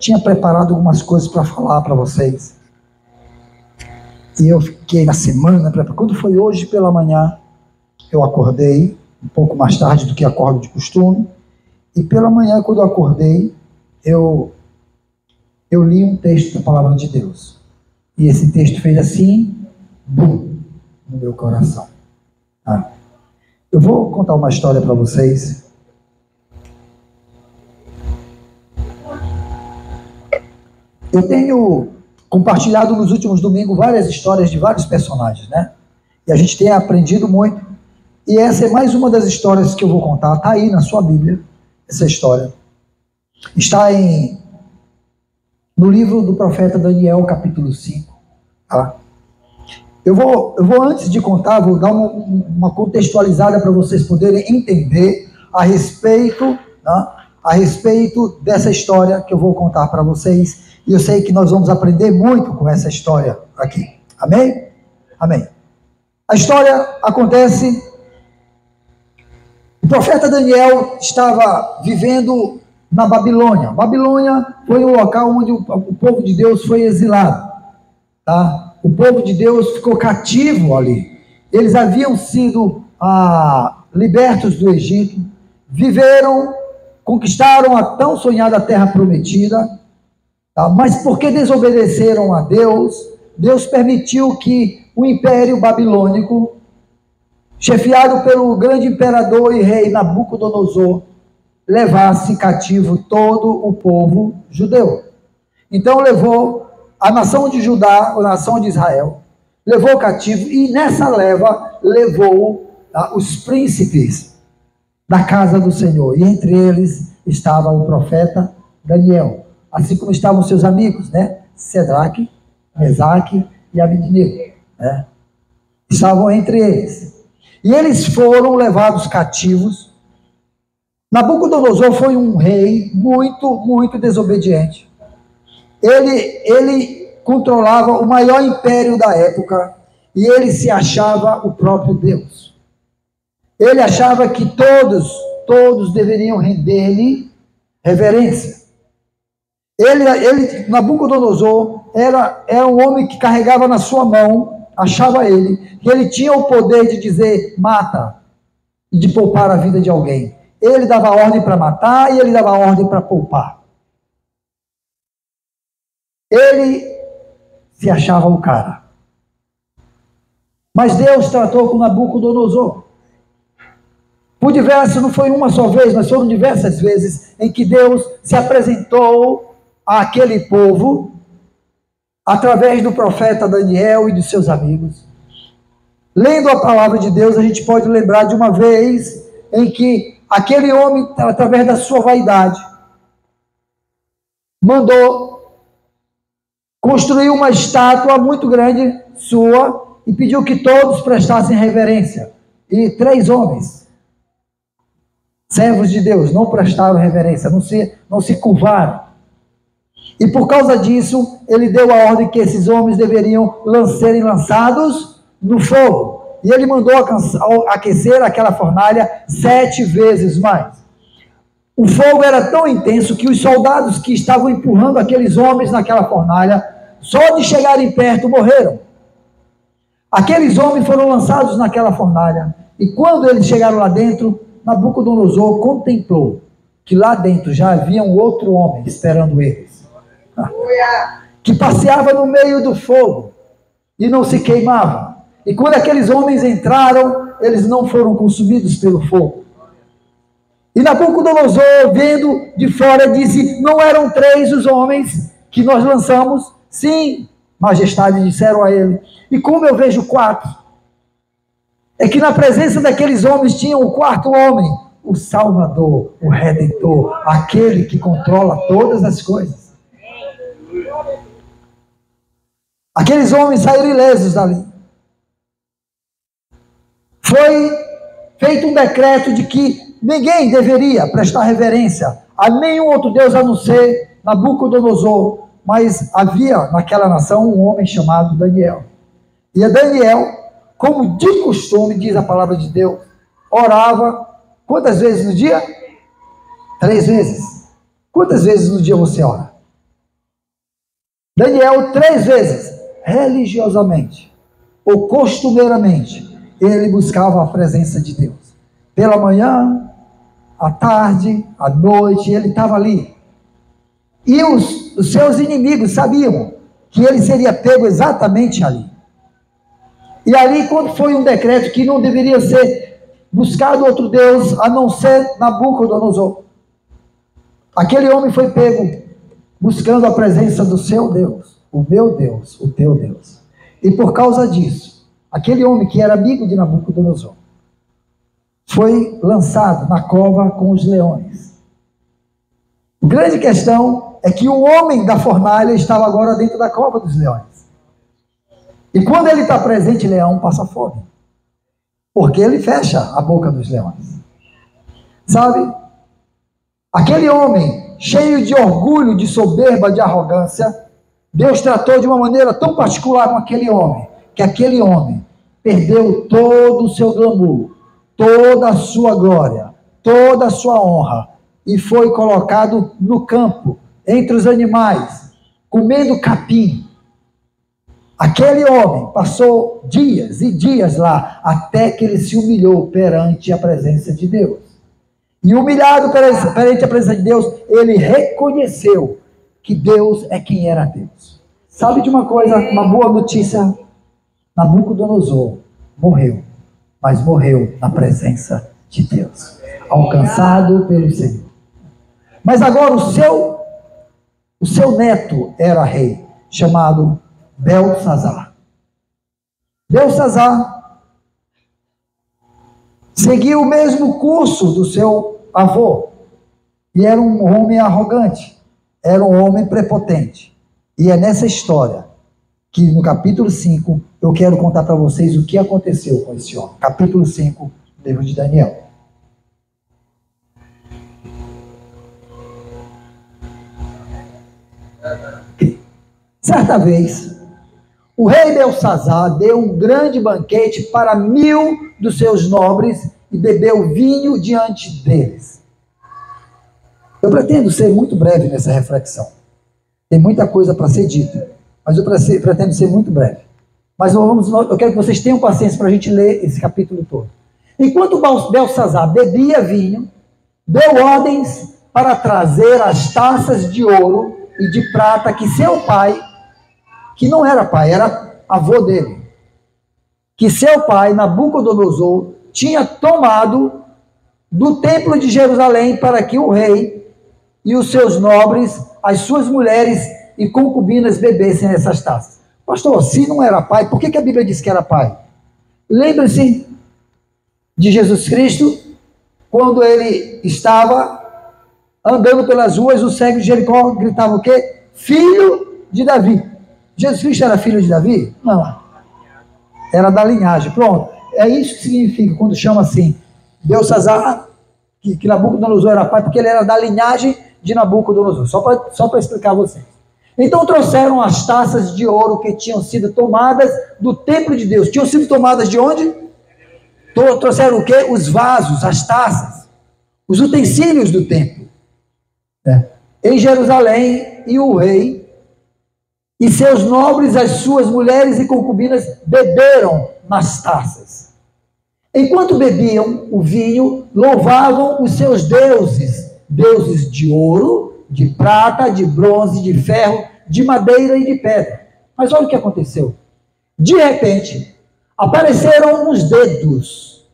tinha preparado algumas coisas para falar para vocês. E eu fiquei na semana, quando foi hoje pela manhã, eu acordei, um pouco mais tarde do que acordo de costume, e pela manhã, quando eu acordei, eu li um texto da Palavra de Deus. E esse texto fez assim, bum, no meu coração. Eu vou contar uma história para vocês. Eu tenho compartilhado nos últimos domingos várias histórias de vários personagens, né? E a gente tem aprendido muito. E essa é mais uma das histórias que eu vou contar. Está aí na sua Bíblia, essa história. Está no livro do profeta Daniel, capítulo 5. Tá? Eu vou, antes de contar, vou dar uma contextualizada para vocês poderem entender a respeito dessa história que eu vou contar para vocês. E eu sei que nós vamos aprender muito com essa história aqui. Amém? Amém. A história acontece... O profeta Daniel estava vivendo na Babilônia. Babilônia foi o local onde o povo de Deus foi exilado. Tá? O povo de Deus ficou cativo ali. Eles haviam sido libertos do Egito, viveram, conquistaram a tão sonhada terra prometida, tá? Mas porque desobedeceram a Deus, Deus permitiu que o Império Babilônico, chefiado pelo grande imperador e rei Nabucodonosor, levasse cativo todo o povo judeu. Então levou a nação de Judá, a nação de Israel, levou cativo, e nessa leva levou os príncipes da casa do Senhor, e entre eles estava o profeta Daniel, assim como estavam seus amigos, né? Sedraque, Mesaque e Abednego, né? Estavam entre eles. E eles foram levados cativos. Nabucodonosor foi um rei muito, muito desobediente. Ele controlava o maior império da época e ele se achava o próprio Deus. Ele achava que todos deveriam render-lhe reverência. Nabucodonosor era um homem que carregava na sua mão, achava ele, que ele tinha o poder de dizer mata e de poupar a vida de alguém. Ele dava ordem para matar e ele dava ordem para poupar. Ele se achava o cara. Mas Deus tratou com Nabucodonosor. Por diversas, não foi uma só vez, mas foram diversas vezes em que Deus se apresentou àquele povo através do profeta Daniel e de seus amigos. Lendo a palavra de Deus, a gente pode lembrar de uma vez em que aquele homem, através da sua vaidade, mandou construir uma estátua muito grande sua e pediu que todos prestassem reverência. E 3 homens, servos de Deus, não prestaram reverência, não se curvaram. E por causa disso, ele deu a ordem que esses homens deveriam serem lançados no fogo. E ele mandou aquecer aquela fornalha 7 vezes mais. O fogo era tão intenso que os soldados que estavam empurrando aqueles homens naquela fornalha, só de chegarem perto, morreram. Aqueles homens foram lançados naquela fornalha. E quando eles chegaram lá dentro, Nabucodonosor contemplou que lá dentro já havia um outro homem esperando eles, que passeava no meio do fogo e não se queimava. E quando aqueles homens entraram, eles não foram consumidos pelo fogo. E Nabucodonosor, vendo de fora, disse: não eram 3 os homens que nós lançamos? Sim, majestade, disseram a ele. E como eu vejo 4? É que na presença daqueles homens tinha o 4º homem, o Salvador, o Redentor, aquele que controla todas as coisas. Aqueles homens saíram ilesos dali. Foi feito um decreto de que ninguém deveria prestar reverência a nenhum outro Deus a não ser Nabucodonosor. Mas havia naquela nação um homem chamado Daniel. E a Daniel, como de costume, diz a palavra de Deus, orava quantas vezes no dia? 3 vezes. Quantas vezes no dia você ora? Daniel, 3 vezes, religiosamente ou costumeiramente, ele buscava a presença de Deus. Pela manhã, à tarde, à noite, ele estava ali. E os seus inimigos sabiam que ele seria pego exatamente ali. E ali, quando foi um decreto que não deveria ser buscado outro Deus, a não ser Nabucodonosor, aquele homem foi pego buscando a presença do seu Deus, o meu Deus, o teu Deus. E por causa disso, aquele homem que era amigo de Nabucodonosor, foi lançado na cova com os leões. A grande questão é que o homem da fornalha estava agora dentro da cova dos leões. E quando ele está presente, leão passa fome. Porque ele fecha a boca dos leões. Sabe? Aquele homem, cheio de orgulho, de soberba, de arrogância, Deus tratou de uma maneira tão particular com aquele homem, que aquele homem perdeu todo o seu glamour, toda a sua glória, toda a sua honra, e foi colocado no campo, entre os animais, comendo capim. Aquele homem passou dias e dias lá, até que ele se humilhou perante a presença de Deus. E humilhado perante a presença de Deus, ele reconheceu que Deus é quem era Deus. Sabe de uma coisa, uma boa notícia? Nabucodonosor morreu, mas morreu na presença de Deus, alcançado pelo Senhor. Mas agora o seu neto era rei, chamado Belsazar. Belsazar seguiu o mesmo curso do seu avô, e era um homem arrogante, era um homem prepotente. E é nessa história que no capítulo 5 eu quero contar para vocês o que aconteceu com esse homem. Capítulo 5, livro de Daniel. Certa vez, o rei Belsazar deu um grande banquete para 1000 dos seus nobres e bebeu vinho diante deles. Eu pretendo ser muito breve nessa reflexão. Tem muita coisa para ser dita, mas eu pretendo ser muito breve. Mas eu quero que vocês tenham paciência para a gente ler esse capítulo todo. Enquanto Belsazar bebia vinho, deu ordens para trazer as taças de ouro e de prata que seu pai, que não era pai, era avô dele, que seu pai, Nabucodonosor, tinha tomado do templo de Jerusalém para que o rei e os seus nobres, as suas mulheres e concubinas bebessem essas taças. Pastor, se não era pai, por que a Bíblia diz que era pai? Lembre-se de Jesus Cristo, quando ele estava andando pelas ruas, o cego de Jericó gritava o quê? Filho de Davi. Jesus Cristo era filho de Davi? Não. Era da linhagem. Pronto. É isso que significa quando chama assim, Belsazar, que Nabucodonosor era pai, porque ele era da linhagem de Nabucodonosor. Só para explicar a vocês. Então trouxeram as taças de ouro que tinham sido tomadas do templo de Deus. Tinham sido tomadas de onde? Trouxeram o quê? Os vasos, as taças, os utensílios do templo. Em Jerusalém, e o rei e seus nobres, as suas mulheres e concubinas beberam nas taças. Enquanto bebiam o vinho, louvavam os seus deuses, deuses de ouro, de prata, de bronze, de ferro, de madeira e de pedra. Mas olha o que aconteceu. De repente, apareceram uns dedos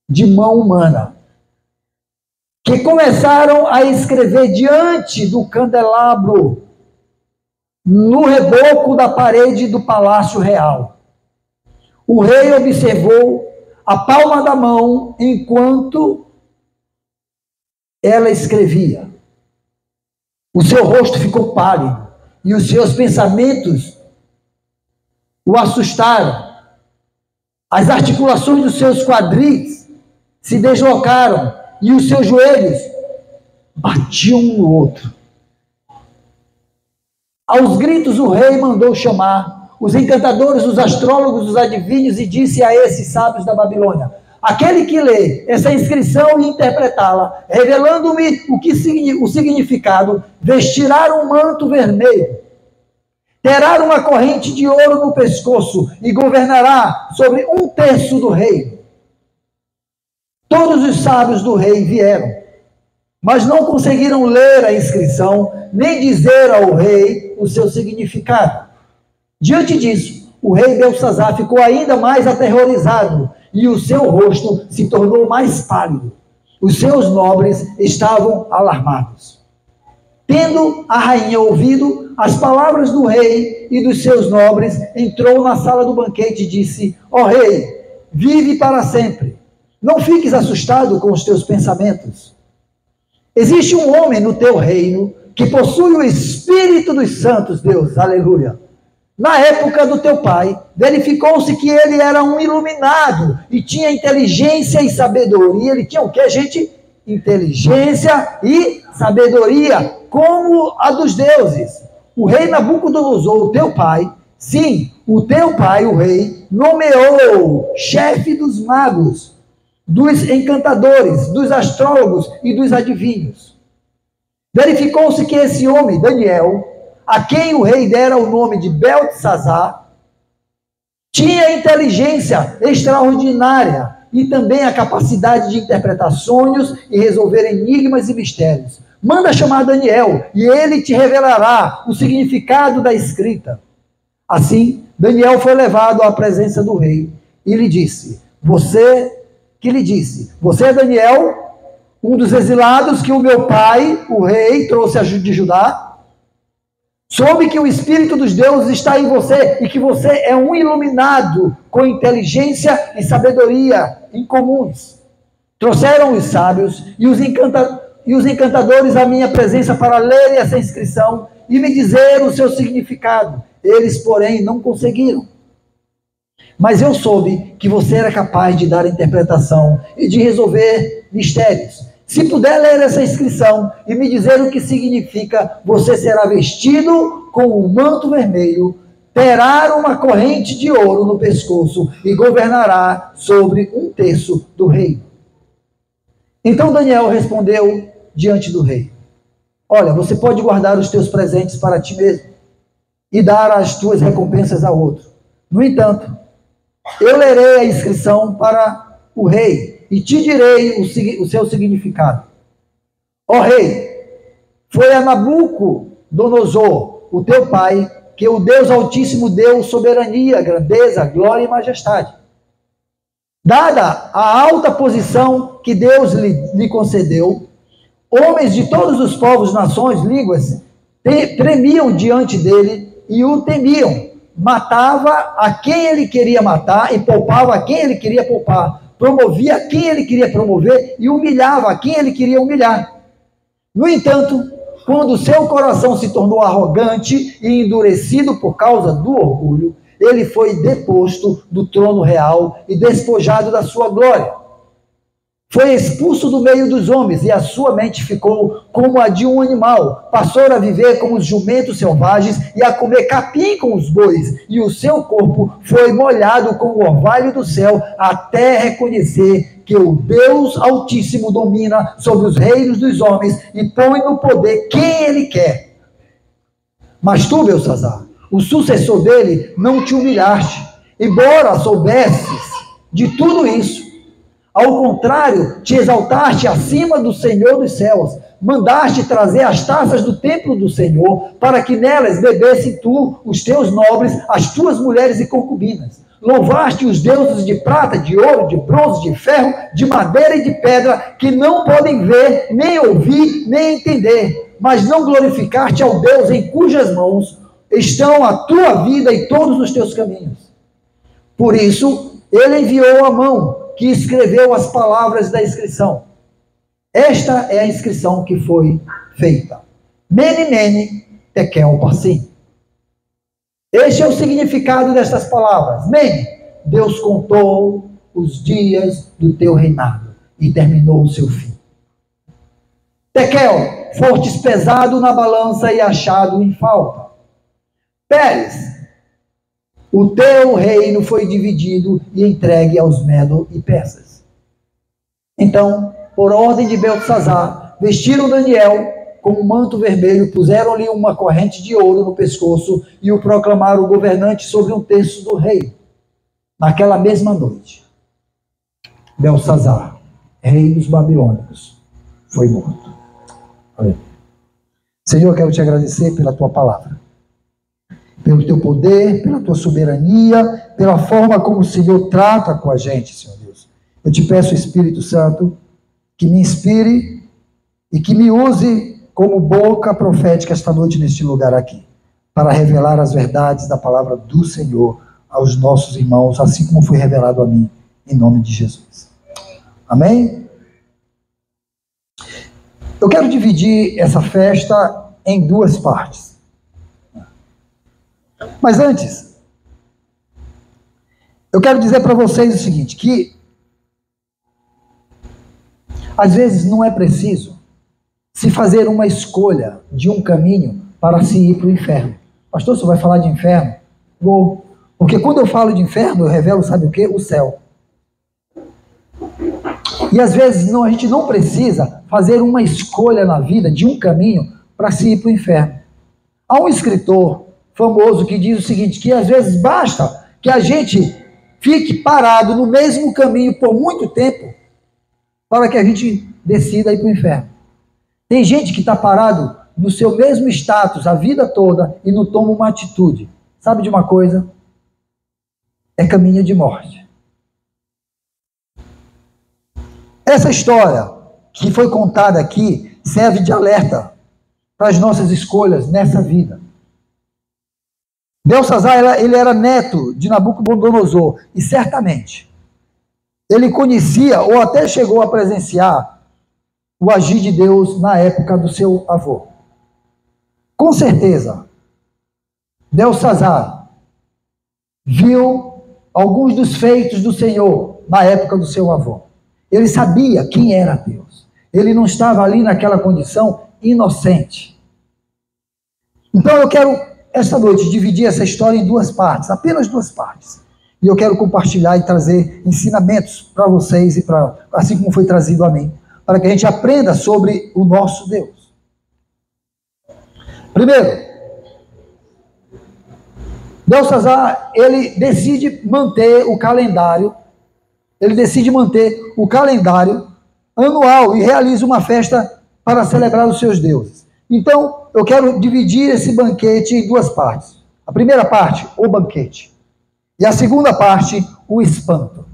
de mão humana, que começaram a escrever diante do candelabro, no reboco da parede do palácio real. O rei observou a palma da mão enquanto ela escrevia. O seu rosto ficou pálido e os seus pensamentos o assustaram. As articulações dos seus quadris se deslocaram e os seus joelhos batiam um no outro. Aos gritos, o rei mandou chamar os encantadores, os astrólogos, os adivinhos e disse a esses sábios da Babilônia: aquele que lê essa inscrição e interpretá-la, revelando-me o significado, vestirá um manto vermelho. terá uma corrente de ouro no pescoço e governará sobre 1/3 do reino. Todos os sábios do rei vieram, mas não conseguiram ler a inscrição, nem dizer ao rei o seu significado. Diante disso, o rei Beltsazar ficou ainda mais aterrorizado, e o seu rosto se tornou mais pálido. Os seus nobres estavam alarmados. Tendo a rainha ouvido as palavras do rei e dos seus nobres, entrou na sala do banquete e disse: ó rei, vive para sempre. Não fiques assustado com os teus pensamentos. Existe um homem no teu reino que possui o Espírito dos Santos, Deus, aleluia. Na época do teu pai, verificou-se que ele era um iluminado e tinha inteligência e sabedoria. Ele tinha o que, gente? Inteligência e sabedoria, como a dos deuses. O rei Nabucodonosor, o teu pai, sim, o teu pai, o rei, nomeou chefe dos magos, dos encantadores, dos astrólogos e dos adivinhos. Verificou-se que esse homem, Daniel, a quem o rei dera o nome de Beltsazar, tinha inteligência extraordinária e também a capacidade de interpretar sonhos e resolver enigmas e mistérios. Manda chamar Daniel e ele te revelará o significado da escrita. Assim, Daniel foi levado à presença do rei e lhe disse: você é Daniel, um dos exilados que o meu pai, o rei, trouxe de Judá? Soube que o Espírito dos deuses está em você e que você é um iluminado com inteligência e sabedoria incomuns. Trouxeram os sábios e os encantadores à minha presença para lerem essa inscrição e me dizer o seu significado. Eles, porém, não conseguiram. Mas eu soube que você era capaz de dar interpretação e de resolver mistérios. Se puder ler essa inscrição e me dizer o que significa, você será vestido com um manto vermelho, terá uma corrente de ouro no pescoço e governará sobre 1/3 do reino. Então Daniel respondeu diante do rei: olha, você pode guardar os teus presentes para ti mesmo e dar as tuas recompensas a outro. No entanto, eu lerei a inscrição para o rei e te direi o seu significado. Ó rei, foi a Nabucodonosor, o teu pai, que o Deus Altíssimo deu soberania, grandeza, glória e majestade. Dada a alta posição que Deus lhe concedeu, homens de todos os povos, nações, línguas, tremiam diante dele e o temiam. Matava a quem ele queria matar e poupava a quem ele queria poupar. Promovia a quem ele queria promover e humilhava a quem ele queria humilhar. No entanto, quando seu coração se tornou arrogante e endurecido por causa do orgulho, ele foi deposto do trono real e despojado da sua glória. Foi expulso do meio dos homens e a sua mente ficou como a de um animal. Passou a viver como os jumentos selvagens e a comer capim com os bois. E o seu corpo foi molhado com o orvalho do céu até reconhecer que o Deus Altíssimo domina sobre os reinos dos homens e põe no poder quem ele quer. Mas tu, Beltsazar, o sucessor dele, não te humilhaste, embora soubesses de tudo isso. Ao contrário, te exaltaste acima do Senhor dos céus, mandaste trazer as taças do templo do Senhor, para que nelas bebessem tu, os teus nobres, as tuas mulheres e concubinas. Louvaste os deuses de prata, de ouro, de bronze, de ferro, de madeira e de pedra, que não podem ver, nem ouvir, nem entender, mas não glorificaste ao Deus em cujas mãos estão a tua vida e todos os teus caminhos. Por isso, ele enviou a mão que escreveu as palavras da inscrição. Esta é a inscrição que foi feita. Mene, mene, tekel, parsim. Este é o significado destas palavras. Mene, Deus contou os dias do teu reinado e terminou o seu fim. Tekel, fostes pesado na balança e achado em falta. Pérez, o teu reino foi dividido e entregue aos Medo e Persas. Então, por ordem de Beltsazar, vestiram Daniel com um manto vermelho, puseram-lhe uma corrente de ouro no pescoço e o proclamaram governante sobre um terço do rei. Naquela mesma noite, Belsazar, rei dos babilônicos, foi morto. Aleluia. Senhor, eu quero te agradecer pela tua palavra, pelo teu poder, pela tua soberania, pela forma como o Senhor trata com a gente, Senhor Deus. Eu te peço, Espírito Santo, que me inspire e que me use como boca profética esta noite neste lugar aqui, para revelar as verdades da palavra do Senhor aos nossos irmãos, assim como foi revelado a mim, em nome de Jesus. Amém? Eu quero dividir essa festa em duas partes. Mas antes, eu quero dizer para vocês o seguinte, que às vezes não é preciso se fazer uma escolha de um caminho para se ir para o inferno. Pastor, você vai falar de inferno? Vou. Porque quando eu falo de inferno, eu revelo, sabe o quê? O céu. E às vezes a gente não precisa fazer uma escolha na vida de um caminho para se ir para o inferno. Há um escritor famoso que diz o seguinte, que às vezes basta que a gente fique parado no mesmo caminho por muito tempo para que a gente decida ir para o inferno. Tem gente que está parado no seu mesmo status a vida toda e não toma uma atitude. Sabe de uma coisa? É caminho de morte. Essa história que foi contada aqui serve de alerta para as nossas escolhas nessa vida. Belsazar, ele era neto de Nabucodonosor e certamente ele conhecia ou até chegou a presenciar o agir de Deus na época do seu avô. Com certeza, Belsazar viu alguns dos feitos do Senhor na época do seu avô. Ele sabia quem era Deus. Ele não estava ali naquela condição inocente. Então eu quero, esta noite, dividir essa história em duas partes, apenas duas partes. E eu quero compartilhar e trazer ensinamentos para vocês, e assim como foi trazido a mim, para que a gente aprenda sobre o nosso Deus. Primeiro, Belsazar, ele decide manter o calendário anual e realiza uma festa para celebrar os seus deuses. Então, eu quero dividir esse banquete em duas partes. A primeira parte, o banquete. E a segunda parte, o espanto.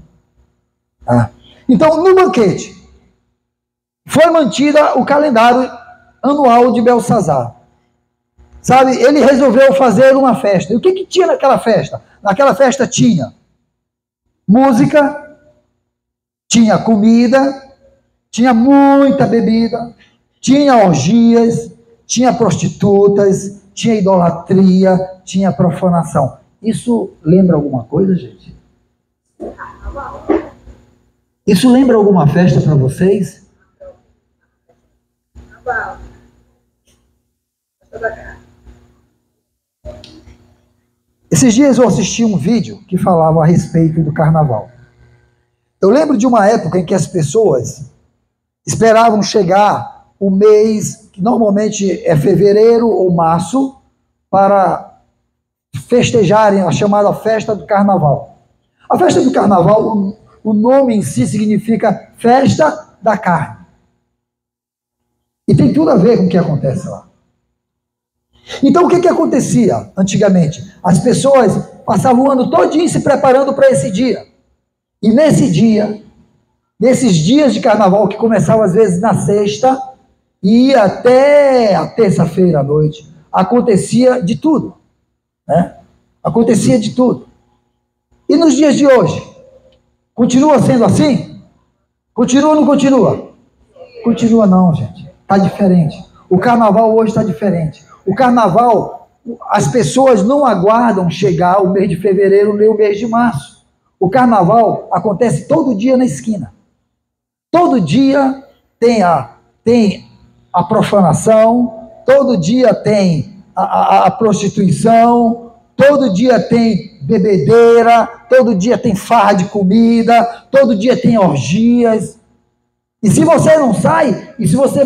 Então, no banquete, foi mantida o calendário anual de Belsazar. Sabe, ele resolveu fazer uma festa. E o que tinha naquela festa? Naquela festa tinha música, tinha comida, tinha muita bebida, tinha orgias, tinha prostitutas, tinha idolatria, tinha profanação. Isso lembra alguma coisa, gente? Isso lembra alguma festa para vocês? Esses dias eu assisti um vídeo que falava a respeito do carnaval. Eu lembro de uma época em que as pessoas esperavam chegar o mês, que normalmente é fevereiro ou março, para festejarem a chamada festa do carnaval. A festa do carnaval, o nome em si significa festa da carne. E tem tudo a ver com o que acontece lá. Então o que acontecia antigamente? As pessoas passavam o ano todinho se preparando para esse dia. E nesse dia, nesses dias de carnaval que começavam às vezes na sexta e ia até a terça-feira à noite, acontecia de tudo, né? Acontecia de tudo. E nos dias de hoje, continua sendo assim? Continua ou não continua? Continua não, gente. Está diferente. O carnaval hoje está diferente. O carnaval, as pessoas não aguardam chegar o mês de fevereiro nem o mês de março. O carnaval acontece todo dia na esquina. Todo dia tem a profanação, todo dia tem a prostituição, todo dia tem bebedeira, todo dia tem farra de comida, todo dia tem orgias. E se você não sai,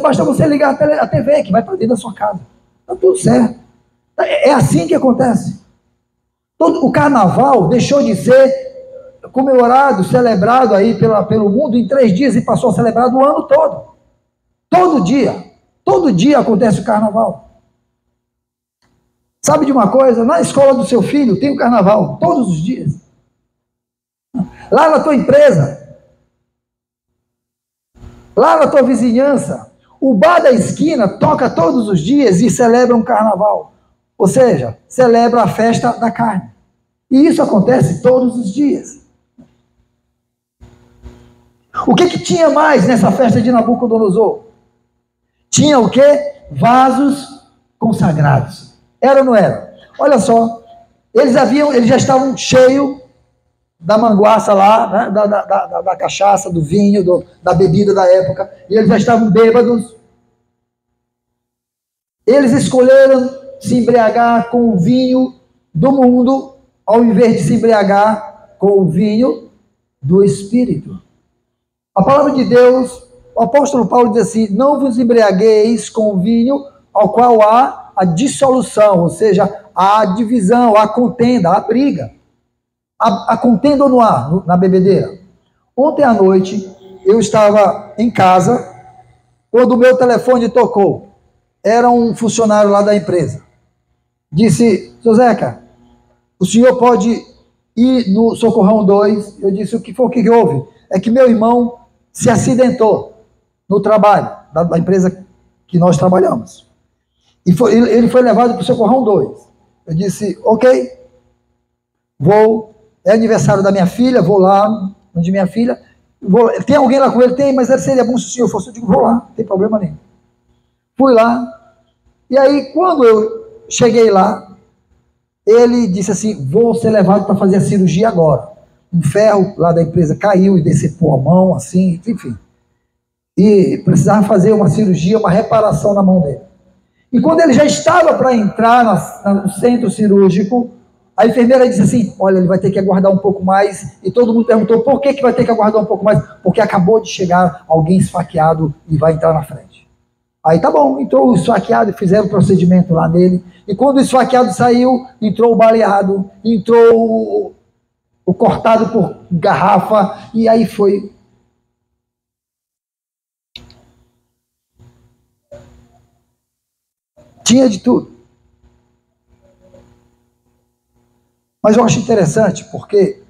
basta você ligar a TV, que vai para dentro da sua casa. Está tudo certo. É assim que acontece. O carnaval deixou de ser comemorado, celebrado aí pelo mundo em 3 dias e passou a celebrar o ano todo. Todo dia acontece o carnaval. Sabe de uma coisa? Na escola do seu filho tem o carnaval, todos os dias. Lá na tua empresa, lá na tua vizinhança, o bar da esquina toca todos os dias e celebra um carnaval. Ou seja, celebra a festa da carne. E isso acontece todos os dias. O que tinha mais nessa festa de Nabucodonosor? Tinha o quê? Vasos consagrados. Era ou não era? Olha só, eles já estavam cheios da manguaça lá, né? da cachaça, do vinho, da bebida da época, e eles já estavam bêbados. Eles escolheram se embriagar com o vinho do mundo, ao invés de se embriagar com o vinho do Espírito. A palavra de Deus, o apóstolo Paulo diz assim: não vos embriagueis com o vinho ao qual há a dissolução, ou seja, a divisão, a contenda, a briga. A contenda no ar, na bebedeira. Ontem à noite, eu estava em casa, quando o meu telefone tocou. Era um funcionário lá da empresa. Disse: seu Zeca, o senhor pode ir no Socorrão 2? Eu disse: o que foi que houve? É que meu irmão se acidentou no trabalho, da empresa que nós trabalhamos. E ele foi levado para o Socorrão 2. Eu disse: ok, vou. É aniversário da minha filha, vou lá, onde minha filha. Tem alguém lá com ele? Tem, mas seria bom se o senhor fosse. Eu digo: vou lá, não tem problema nenhum. Fui lá. E aí, quando eu cheguei lá, ele disse assim: vou ser levado para fazer a cirurgia agora. Um ferro lá da empresa caiu e decepou a mão, assim, enfim. E precisava fazer uma cirurgia, uma reparação na mão dele. E quando ele já estava para entrar no centro cirúrgico, a enfermeira disse assim: olha, ele vai ter que aguardar um pouco mais. E todo mundo perguntou: por que vai ter que aguardar um pouco mais? Porque acabou de chegar alguém esfaqueado e vai entrar na frente. Aí tá bom, entrou o esfaqueado e fizeram o procedimento lá nele. E quando o esfaqueado saiu, entrou o baleado, entrou o cortado por garrafa, e aí foi. Tinha de tudo. Mas eu acho interessante porque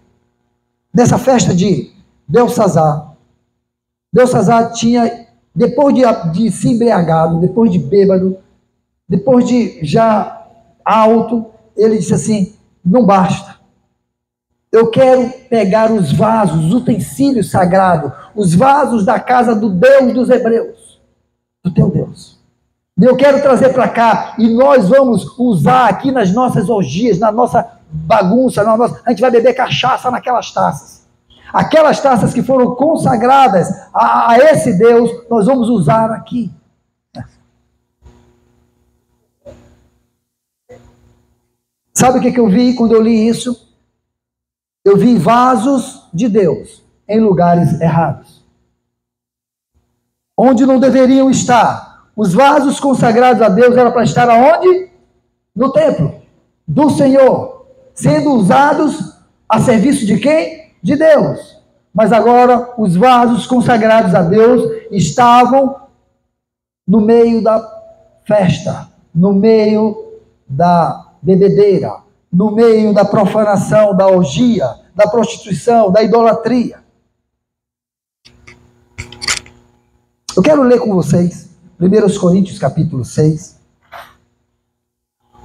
nessa festa de Belsazar tinha, depois de se embriagado, depois de bêbado, depois de já alto, ele disse assim: não basta. Eu quero pegar os vasos, os utensílios sagrados, os vasos da casa do Deus dos Hebreus, do teu Deus. Eu quero trazer para cá e nós vamos usar aqui nas nossas orgias, na nossa bagunça, a gente vai beber cachaça naquelas taças. Aquelas taças que foram consagradas a esse Deus, nós vamos usar aqui. Sabe o que eu vi quando eu li isso? Eu vi vasos de Deus em lugares errados, onde não deveriam estar. Os vasos consagrados a Deus eram para estar aonde? No templo do Senhor, sendo usados a serviço de quem? De Deus. Mas agora os vasos consagrados a Deus estavam no meio da festa, no meio da bebedeira, no meio da profanação, da orgia, da prostituição, da idolatria. Eu quero ler com vocês 1 Coríntios capítulo 6.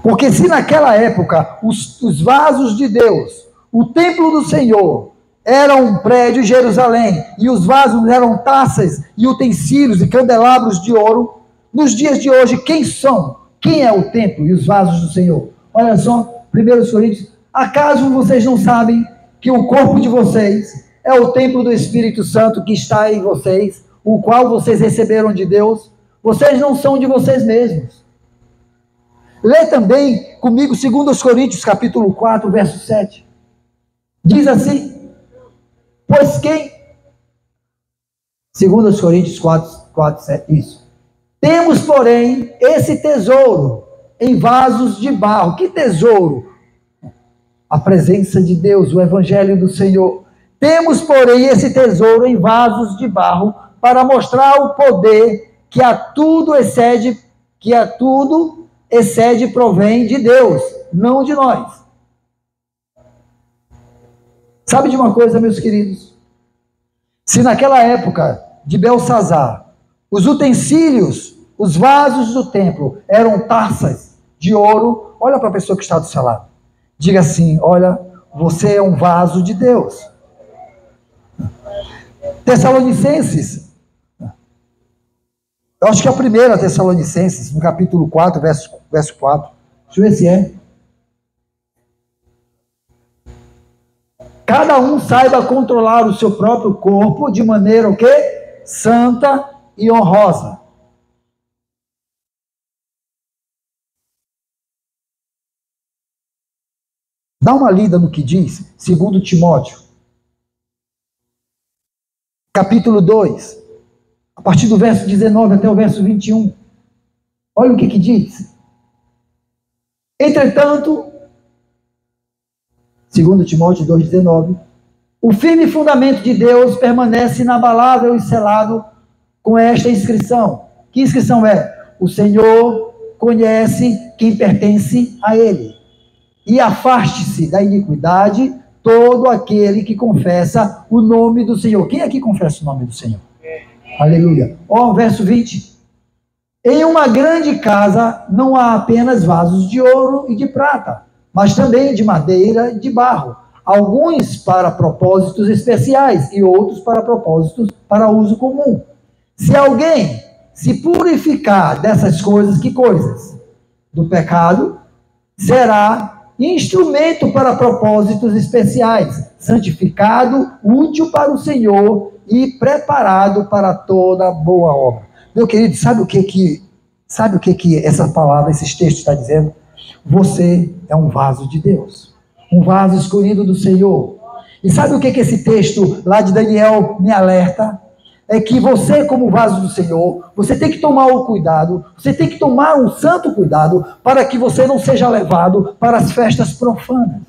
Porque se naquela época os vasos de Deus, o templo do Senhor, era um prédio em Jerusalém, e os vasos eram taças e utensílios e candelabros de ouro, nos dias de hoje, quem são? Quem é o templo e os vasos do Senhor? Olha só, 1 Coríntios: acaso vocês não sabem que o corpo de vocês é o templo do Espírito Santo que está em vocês, o qual vocês receberam de Deus? Vocês não são de vocês mesmos. Lê também comigo 2 Coríntios capítulo 4, verso 7. Diz assim: pois quem 2 Coríntios 4, 7, isso. Temos, porém, esse tesouro em vasos de barro. Que tesouro? A presença de Deus, o evangelho do Senhor. Temos, porém, esse tesouro em vasos de barro para mostrar o poder que a tudo excede e provém de Deus, não de nós. Sabe de uma coisa, meus queridos? Se naquela época de Belsazar, os utensílios, os vasos do templo eram taças de ouro, olha para a pessoa que está do seu lado. Diga assim, olha, você é um vaso de Deus. Tessalonicenses, eu acho que é a primeira Tessalonicenses, no capítulo 4, verso 4. Deixa eu ver se é. Cada um saiba controlar o seu próprio corpo de maneira o quê? Santa e honrosa. Dá uma lida no que diz, 2 Timóteo, capítulo 2, a partir do verso 19 até o verso 21. Olha o que diz. Entretanto, 2 Timóteo 2,19, o firme fundamento de Deus permanece inabalável e selado com esta inscrição. Que inscrição é? O Senhor conhece quem pertence a Ele. E afaste-se da iniquidade todo aquele que confessa o nome do Senhor. Quem é que confessa o nome do Senhor? Aleluia. Ó, verso 20. Em uma grande casa não há apenas vasos de ouro e de prata, mas também de madeira e de barro, alguns para propósitos especiais e outros para propósitos para uso comum. Se alguém se purificar dessas coisas, que coisas? Do pecado, será instrumento para propósitos especiais, santificado, útil para o Senhor e preparado para toda boa obra. Meu querido, sabe o que essa palavra, esses textos está dizendo? Você é um vaso de Deus, um vaso escolhido do Senhor. E sabe o que esse texto lá de Daniel me alerta? É que você, como vaso do Senhor, você tem que tomar o cuidado, você tem que tomar um santo cuidado para que você não seja levado para as festas profanas.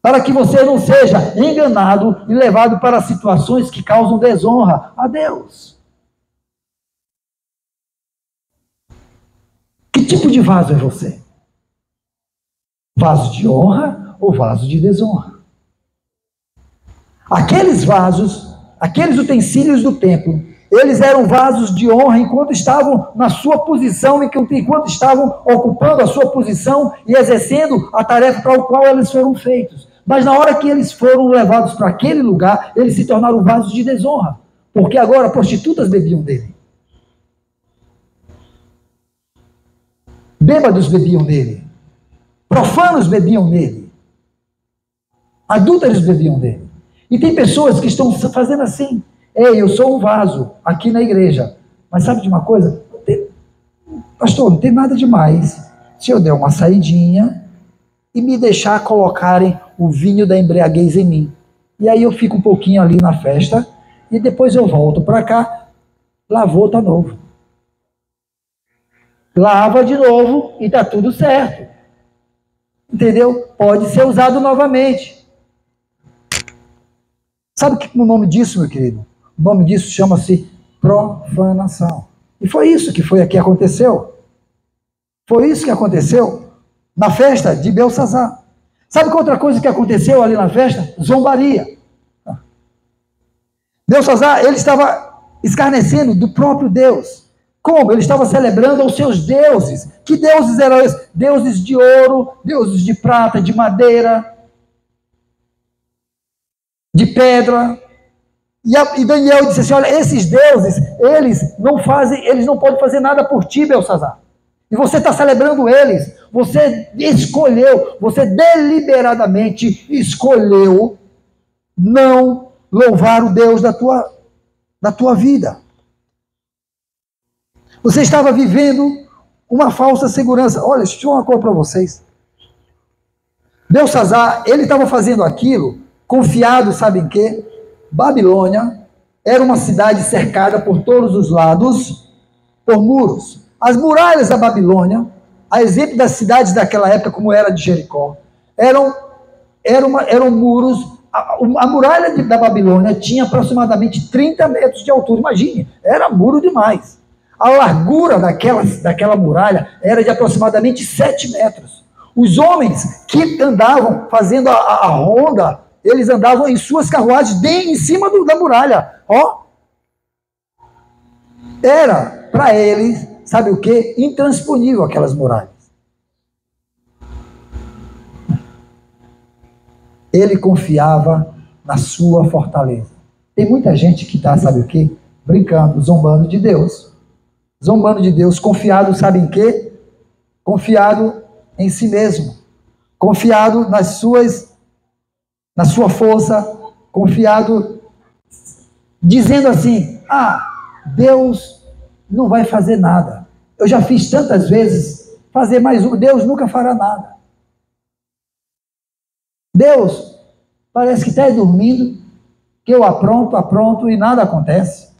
Para que você não seja enganado e levado para situações que causam desonra a Deus. Que tipo de vaso é você? Vaso de honra ou vaso de desonra? Aqueles vasos, aqueles utensílios do templo, eles eram vasos de honra enquanto estavam na sua posição, enquanto estavam ocupando a sua posição e exercendo a tarefa para a qual eles foram feitos. Mas na hora que eles foram levados para aquele lugar, eles se tornaram vasos de desonra, porque agora prostitutas bebiam dele. Bêbados bebiam dele. Profanos bebiam dele. Adúlteros bebiam dele. E tem pessoas que estão fazendo assim. Ei, eu sou um vaso aqui na igreja. Mas sabe de uma coisa? Pastor, não tem nada demais se eu der uma saidinha e me deixar colocarem o vinho da embriaguez em mim. E aí eu fico um pouquinho ali na festa e depois eu volto para cá, lavou, tá novo. Lava de novo e tá tudo certo. Entendeu? Pode ser usado novamente. Sabe o nome disso, meu querido? O nome disso chama-se profanação. E foi isso que aconteceu. Foi isso que aconteceu na festa de Belsazar. Sabe qual outra coisa que aconteceu ali na festa? Zombaria. Belsazar, ele estava escarnecendo do próprio Deus. Como? Ele estava celebrando os seus deuses. Que deuses eram esses? Deuses de ouro, deuses de prata, de madeira, de pedra. E Daniel disse assim, olha, esses deuses, eles não podem fazer nada por ti, Belsazar. E você está celebrando eles. Você escolheu, você deliberadamente escolheu não louvar o Deus da tua vida. Você estava vivendo uma falsa segurança. Olha, deixa eu falar uma coisa para vocês. Belsazar, ele estava fazendo aquilo, confiado, sabe em quê? Babilônia Era uma cidade cercada por todos os lados por muros. As muralhas da Babilônia, a exemplo das cidades daquela época, como era de Jericó, eram muros. A muralha da Babilônia tinha aproximadamente 30 metros de altura. Imagine, era muro demais. A largura daquela muralha era de aproximadamente 7 metros. Os homens que andavam fazendo a ronda, eles andavam em suas carruagens em cima da muralha. Era para eles, sabe o que? Intransponível aquelas muralhas. Ele confiava na sua fortaleza. Tem muita gente que está, sabe o que? Brincando, zombando de Deus. Zombando de Deus, confiado, sabe em quê? Confiado em si mesmo. Confiado na sua força. Confiado, dizendo assim, Deus não vai fazer nada. Eu já fiz tantas vezes, fazer mais um, Deus nunca fará nada. Deus parece que está dormindo, que eu apronto e nada acontece.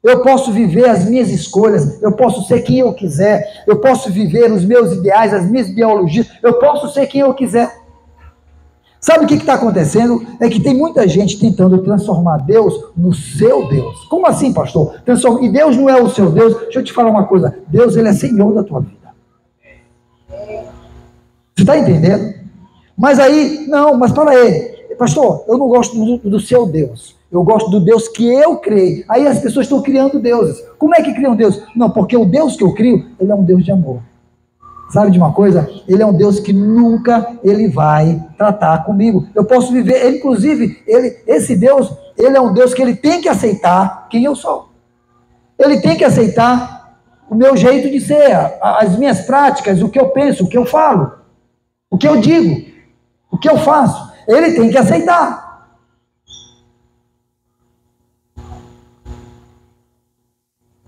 Eu posso viver as minhas escolhas, eu posso ser quem eu quiser, eu posso viver os meus ideais, as minhas ideologias, eu posso ser quem eu quiser. Sabe o que está acontecendo? É que tem muita gente tentando transformar Deus no seu Deus. Como assim, pastor? E Deus não é o seu Deus? Deixa eu te falar uma coisa. Deus, ele é Senhor da tua vida. Você está entendendo? Mas aí, mas para aí. Pastor, eu não gosto do seu Deus. Eu gosto do Deus que eu criei. Aí as pessoas estão criando deuses. Como é que criam Deus? Não, porque o Deus que eu crio, ele é um Deus de amor. Sabe de uma coisa? Ele é um Deus que nunca ele vai tratar comigo. Eu posso viver, inclusive, esse Deus, ele é um Deus que ele tem que aceitar quem eu sou. Ele tem que aceitar o meu jeito de ser, as minhas práticas, o que eu penso, o que eu falo, o que eu digo, o que eu faço. Ele tem que aceitar.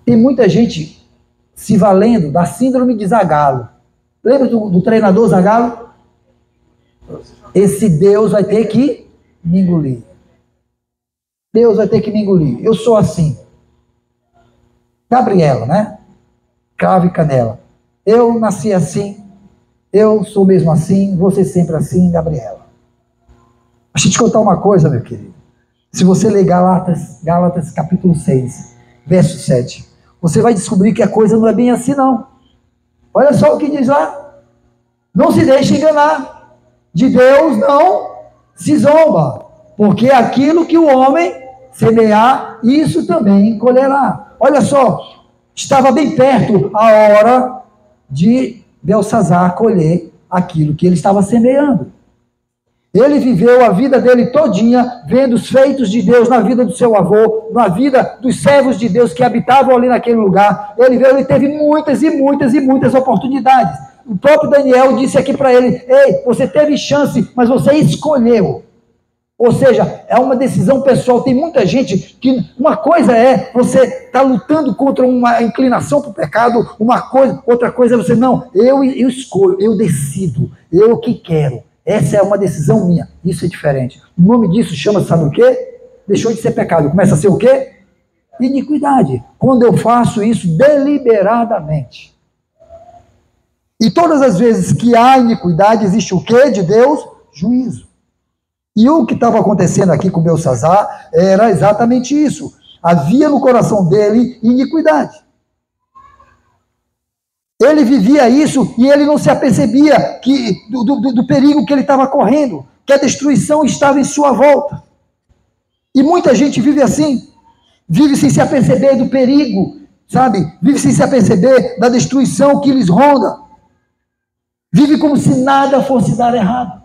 Tem muita gente se valendo da síndrome de Zagallo. Lembra do treinador Zagallo? Esse Deus vai ter que me engolir. Deus vai ter que me engolir. Eu sou assim. Gabriela, né? Cravo e canela. Eu nasci assim. Eu sou mesmo assim. Vou ser sempre assim, Gabriela. Deixa eu te contar uma coisa, meu querido. Se você ler Gálatas capítulo 6, verso 7, você vai descobrir que a coisa não é bem assim, não. Olha só o que diz lá. Não se deixe enganar. De Deus não se zomba. Porque aquilo que o homem semear, isso também colherá. Olha só. Estava bem perto a hora de Belsazar colher aquilo que ele estava semeando. Ele viveu a vida dele todinha, vendo os feitos de Deus na vida do seu avô, na vida dos servos de Deus que habitavam ali naquele lugar. Ele teve muitas e muitas e muitas oportunidades. O próprio Daniel disse aqui para ele, ei, você teve chance, mas você escolheu. Ou seja, é uma decisão pessoal. Tem muita gente que, uma coisa é você estar lutando contra uma inclinação para o pecado, outra coisa é você, não, eu escolho, eu decido, eu que quero. Essa é uma decisão minha. Isso é diferente. O nome disso chama, sabe o quê? Deixou de ser pecado. Começa a ser o quê? Iniquidade. Quando eu faço isso deliberadamente. E todas as vezes que há iniquidade, existe o quê de Deus? Juízo. E o que estava acontecendo aqui com Belsazar era exatamente isso. Havia no coração dele iniquidade. Ele vivia isso e ele não se apercebia do perigo que ele estava correndo, que a destruição estava em sua volta. E muita gente vive assim, vive sem se aperceber do perigo, sabe? Vive sem se aperceber da destruição que lhes ronda. Vive como se nada fosse dar errado.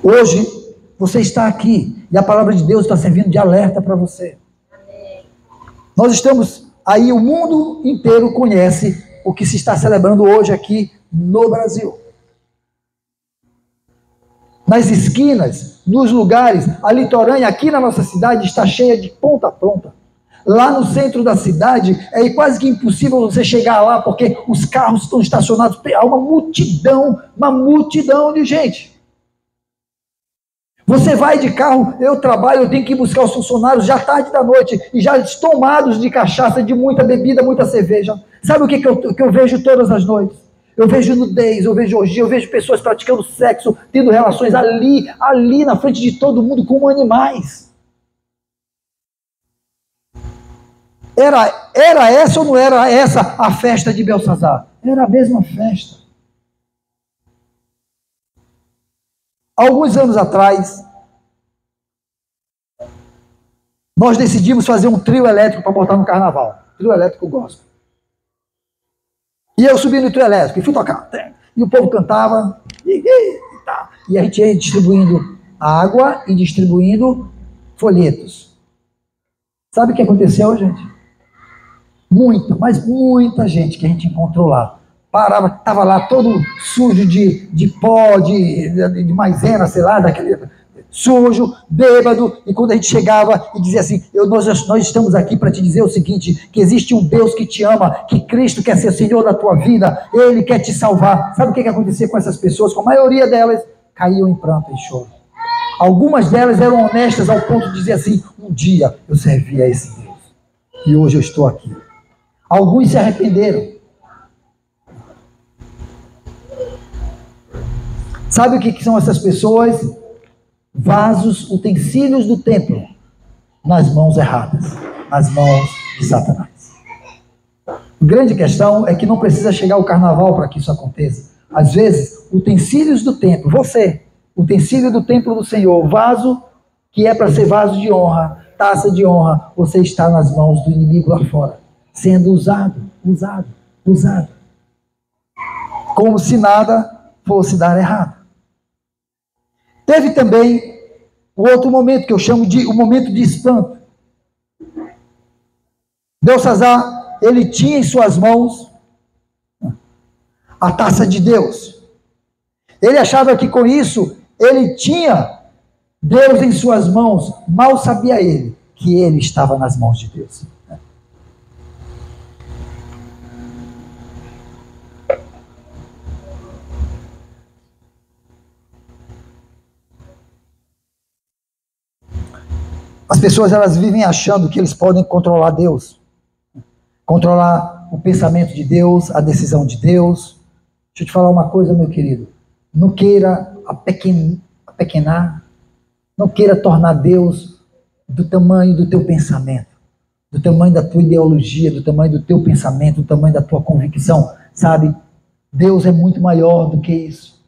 Hoje, você está aqui e a palavra de Deus está servindo de alerta para você. Nós estamos... Aí o mundo inteiro conhece o que se está celebrando hoje aqui no Brasil. Nas esquinas, nos lugares, a litorânea aqui na nossa cidade está cheia de ponta a ponta. Lá no centro da cidade é quase que impossível você chegar lá porque os carros estão estacionados. Há uma multidão de gente. Você vai de carro, eu trabalho, eu tenho que ir buscar os funcionários já tarde da noite, e já tomados de cachaça, de muita bebida, muita cerveja. Sabe o que eu vejo todas as noites? Eu vejo nudez, eu vejo orgia, eu vejo pessoas praticando sexo, tendo relações ali na frente de todo mundo, como animais. Era essa ou não era essa a festa de Belsazar? Era a mesma festa. Alguns anos atrás, nós decidimos fazer um trio elétrico para botar no carnaval. Trio elétrico gospel. E eu subi no trio elétrico e fui tocar. E o povo cantava. E a gente ia distribuindo água e distribuindo folhetos. Sabe o que aconteceu, gente? Mas muita gente que a gente encontrou lá. Parava, estava lá todo sujo de pó, de maisena, sei lá, daquele sujo, bêbado, e quando a gente chegava e dizia assim, nós estamos aqui para te dizer o seguinte, que existe um Deus que te ama, que Cristo quer ser Senhor da tua vida, Ele quer te salvar. Sabe o que acontecia com essas pessoas? Com a maioria delas, caíam em pranto e choro. Algumas delas eram honestas ao ponto de dizer assim, um dia eu servi a esse Deus, e hoje eu estou aqui. Alguns se arrependeram. Sabe o que são essas pessoas? Vasos, utensílios do templo, nas mãos erradas, nas mãos de Satanás. A grande questão é que não precisa chegar o carnaval para que isso aconteça. Às vezes, utensílios do templo, você, utensílio do templo do Senhor, vaso que é para ser vaso de honra, taça de honra, você está nas mãos do inimigo lá fora, sendo usado, como se nada fosse dar errado. Teve também o outro momento que eu chamo de o momento de espanto. Belsazar, ele tinha em suas mãos a taça de Deus. Ele achava que com isso ele tinha Deus em suas mãos. Mal sabia ele que ele estava nas mãos de Deus. As pessoas, elas vivem achando que eles podem controlar Deus, controlar o pensamento de Deus, a decisão de Deus. Deixa eu te falar uma coisa, meu querido. Não queira apequenar, não queira tornar Deus do tamanho do teu pensamento, do tamanho da tua ideologia, do tamanho do teu pensamento, do tamanho da tua convicção. Sabe? Deus é muito maior do que isso.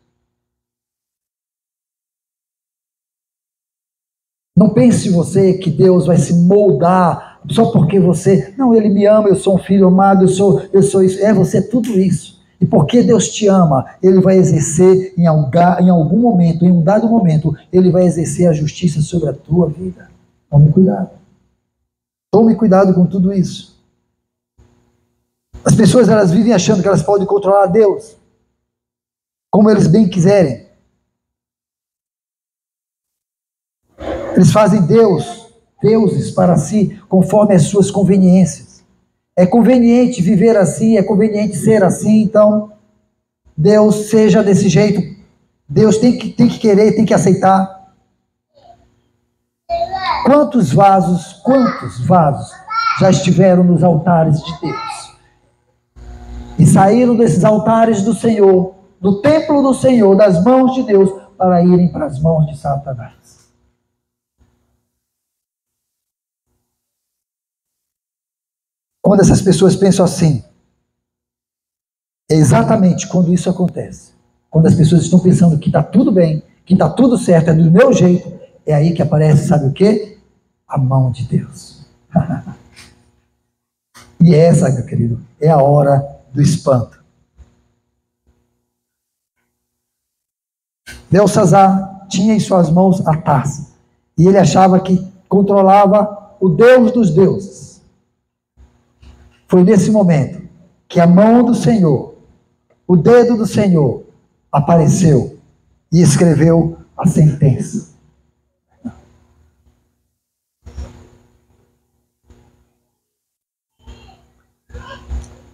Não pense você que Deus vai se moldar só porque você... Não, Ele me ama, eu sou um filho amado, eu sou isso. Você é tudo isso. E porque Deus te ama, Ele vai exercer em algum momento, em um dado momento, Ele vai exercer a justiça sobre a tua vida. Tome cuidado. Tome cuidado com tudo isso. As pessoas, elas vivem achando que elas podem controlar Deus como eles bem quiserem. Eles fazem deuses para si, conforme as suas conveniências. É conveniente viver assim, é conveniente ser assim, então Deus seja desse jeito. Deus tem que querer, tem que aceitar. Quantos vasos já estiveram nos altares de Deus? E saíram desses altares do Senhor, do templo do Senhor, das mãos de Deus, para irem para as mãos de Satanás. Quando essas pessoas pensam assim, é exatamente quando isso acontece. Quando as pessoas estão pensando que está tudo bem, que está tudo certo, é do meu jeito, é aí que aparece, sabe o quê? A mão de Deus. E essa, meu querido, é a hora do espanto. Belsazar tinha em suas mãos a taça, e ele achava que controlava o Deus dos deuses. Foi nesse momento que a mão do Senhor, o dedo do Senhor, apareceu e escreveu a sentença.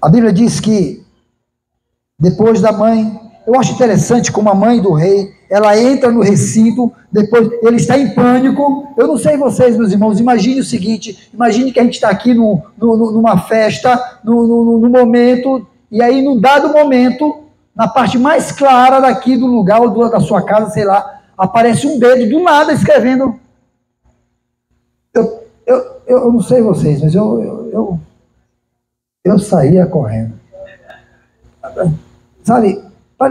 A Bíblia diz que depois da mãe, eu acho interessante como a mãe do rei, ela entra no recinto, depois ele está em pânico. Eu não sei vocês, meus irmãos, imagine o seguinte, imagine que a gente está aqui numa festa, no momento, e aí num dado momento, na parte mais clara daqui do lugar, ou da sua casa, sei lá, aparece um dedo do nada escrevendo. Eu não sei vocês, mas eu saía correndo. Sabe,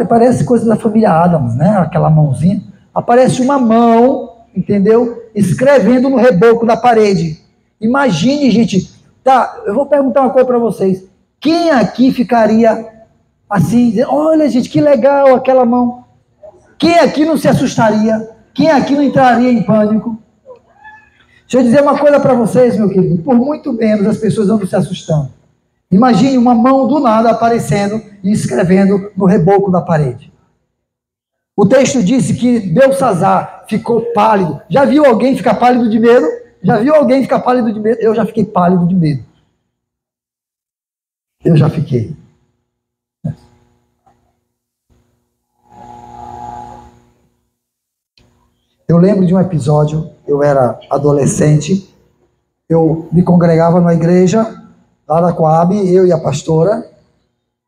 parece coisa da família Adams, né? Aquela mãozinha. Aparece uma mão, entendeu? Escrevendo no reboco da parede. Imagine, gente. Tá, eu vou perguntar uma coisa para vocês. Quem aqui ficaria assim, dizendo, olha, gente, que legal aquela mão. Quem aqui não se assustaria? Quem aqui não entraria em pânico? Deixa eu dizer uma coisa para vocês, meu querido. Por muito menos as pessoas andam se assustando. Imagine uma mão do nada aparecendo e escrevendo no reboco da parede. O texto disse que Belsassar ficou pálido. Já viu alguém ficar pálido de medo? Já viu alguém ficar pálido de medo? Eu já fiquei pálido de medo. Eu já fiquei. Eu lembro de um episódio, eu era adolescente, eu me congregava numa igreja, lá da Coab, eu e a pastora,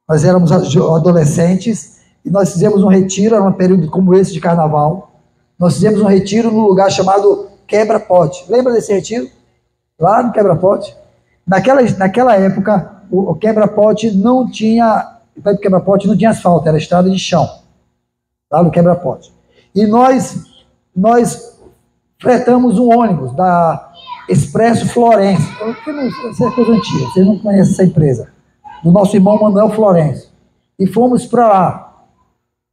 nós éramos adolescentes, e nós fizemos um retiro, era um período como esse de carnaval, nós fizemos um retiro num lugar chamado Quebra-Pote. Lembra desse retiro? Lá no Quebra-Pote. Naquela época, o Quebra-Pote não tinha, o Quebra-Pote não tinha asfalto, era estrada de chão, lá no Quebra-Pote. E nós fretamos um ônibus da Expresso Florencio. Essa é coisa antiga, vocês não conhecem essa empresa. Do nosso irmão Manuel Florencio. E fomos para lá,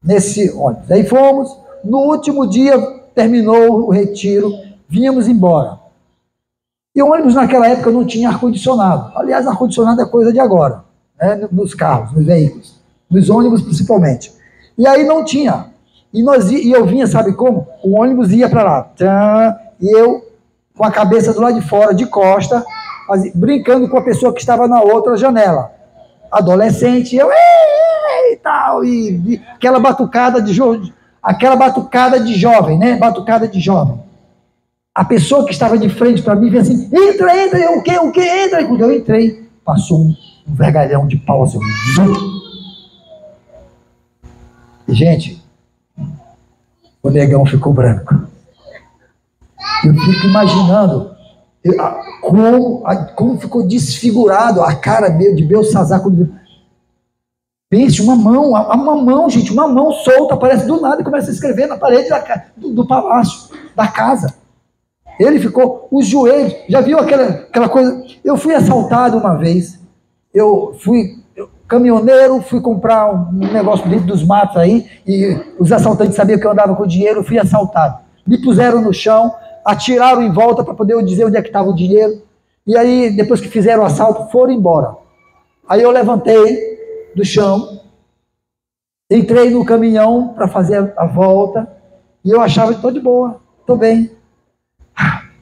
nesse ônibus. Aí fomos, no último dia terminou o retiro, vínhamos embora. E o ônibus naquela época não tinha ar-condicionado. Aliás, ar-condicionado é coisa de agora, né? Nos carros, nos veículos, nos ônibus principalmente. E aí não tinha. E eu vinha, sabe como? O ônibus ia para lá. E eu, com a cabeça do lado de fora, de costa, brincando com a pessoa que estava na outra janela. Adolescente, eu e tal, e aquela batucada de jovem, né? Batucada de jovem. A pessoa que estava de frente para mim, veio assim, entra, eu, o que, entra. E quando eu entrei, passou um vergalhão de pau, assim, gente, o negão ficou branco. Eu fico imaginando como ficou desfigurado a cara de Belsassar. Pense, uma mão, gente, uma mão solta, aparece do nada e começa a escrever na parede do palácio, da casa. Ele ficou, os joelhos, já viu aquela coisa? Eu fui assaltado uma vez, caminhoneiro, fui comprar um negócio dentro dos matos aí, e os assaltantes sabiam que eu andava com dinheiro, fui assaltado. Me puseram no chão, atiraram em volta para poder eu dizer onde é que estava o dinheiro, e aí, depois que fizeram o assalto, foram embora. Aí eu levantei do chão, entrei no caminhão para fazer a volta, e eu achava que estou de boa, estou bem.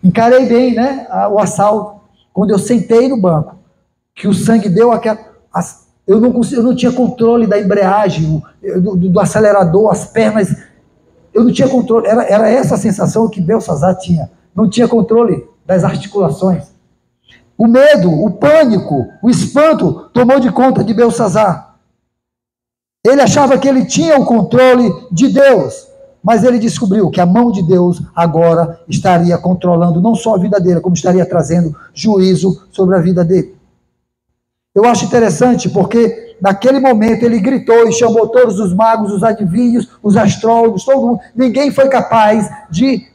Encarei bem, né, o assalto. Quando eu sentei no banco, que o sangue deu eu não tinha controle da embreagem, do acelerador, as pernas, eu não tinha controle, era essa a sensação que Belsassar tinha, não tinha controle das articulações. O medo, o pânico, o espanto tomou de conta de Belsassar. Ele achava que ele tinha o controle de Deus, mas ele descobriu que a mão de Deus agora estaria controlando não só a vida dele, como estaria trazendo juízo sobre a vida dele. Eu acho interessante porque naquele momento ele gritou e chamou todos os magos, os adivinhos, os astrólogos, todo mundo. Ninguém foi capaz de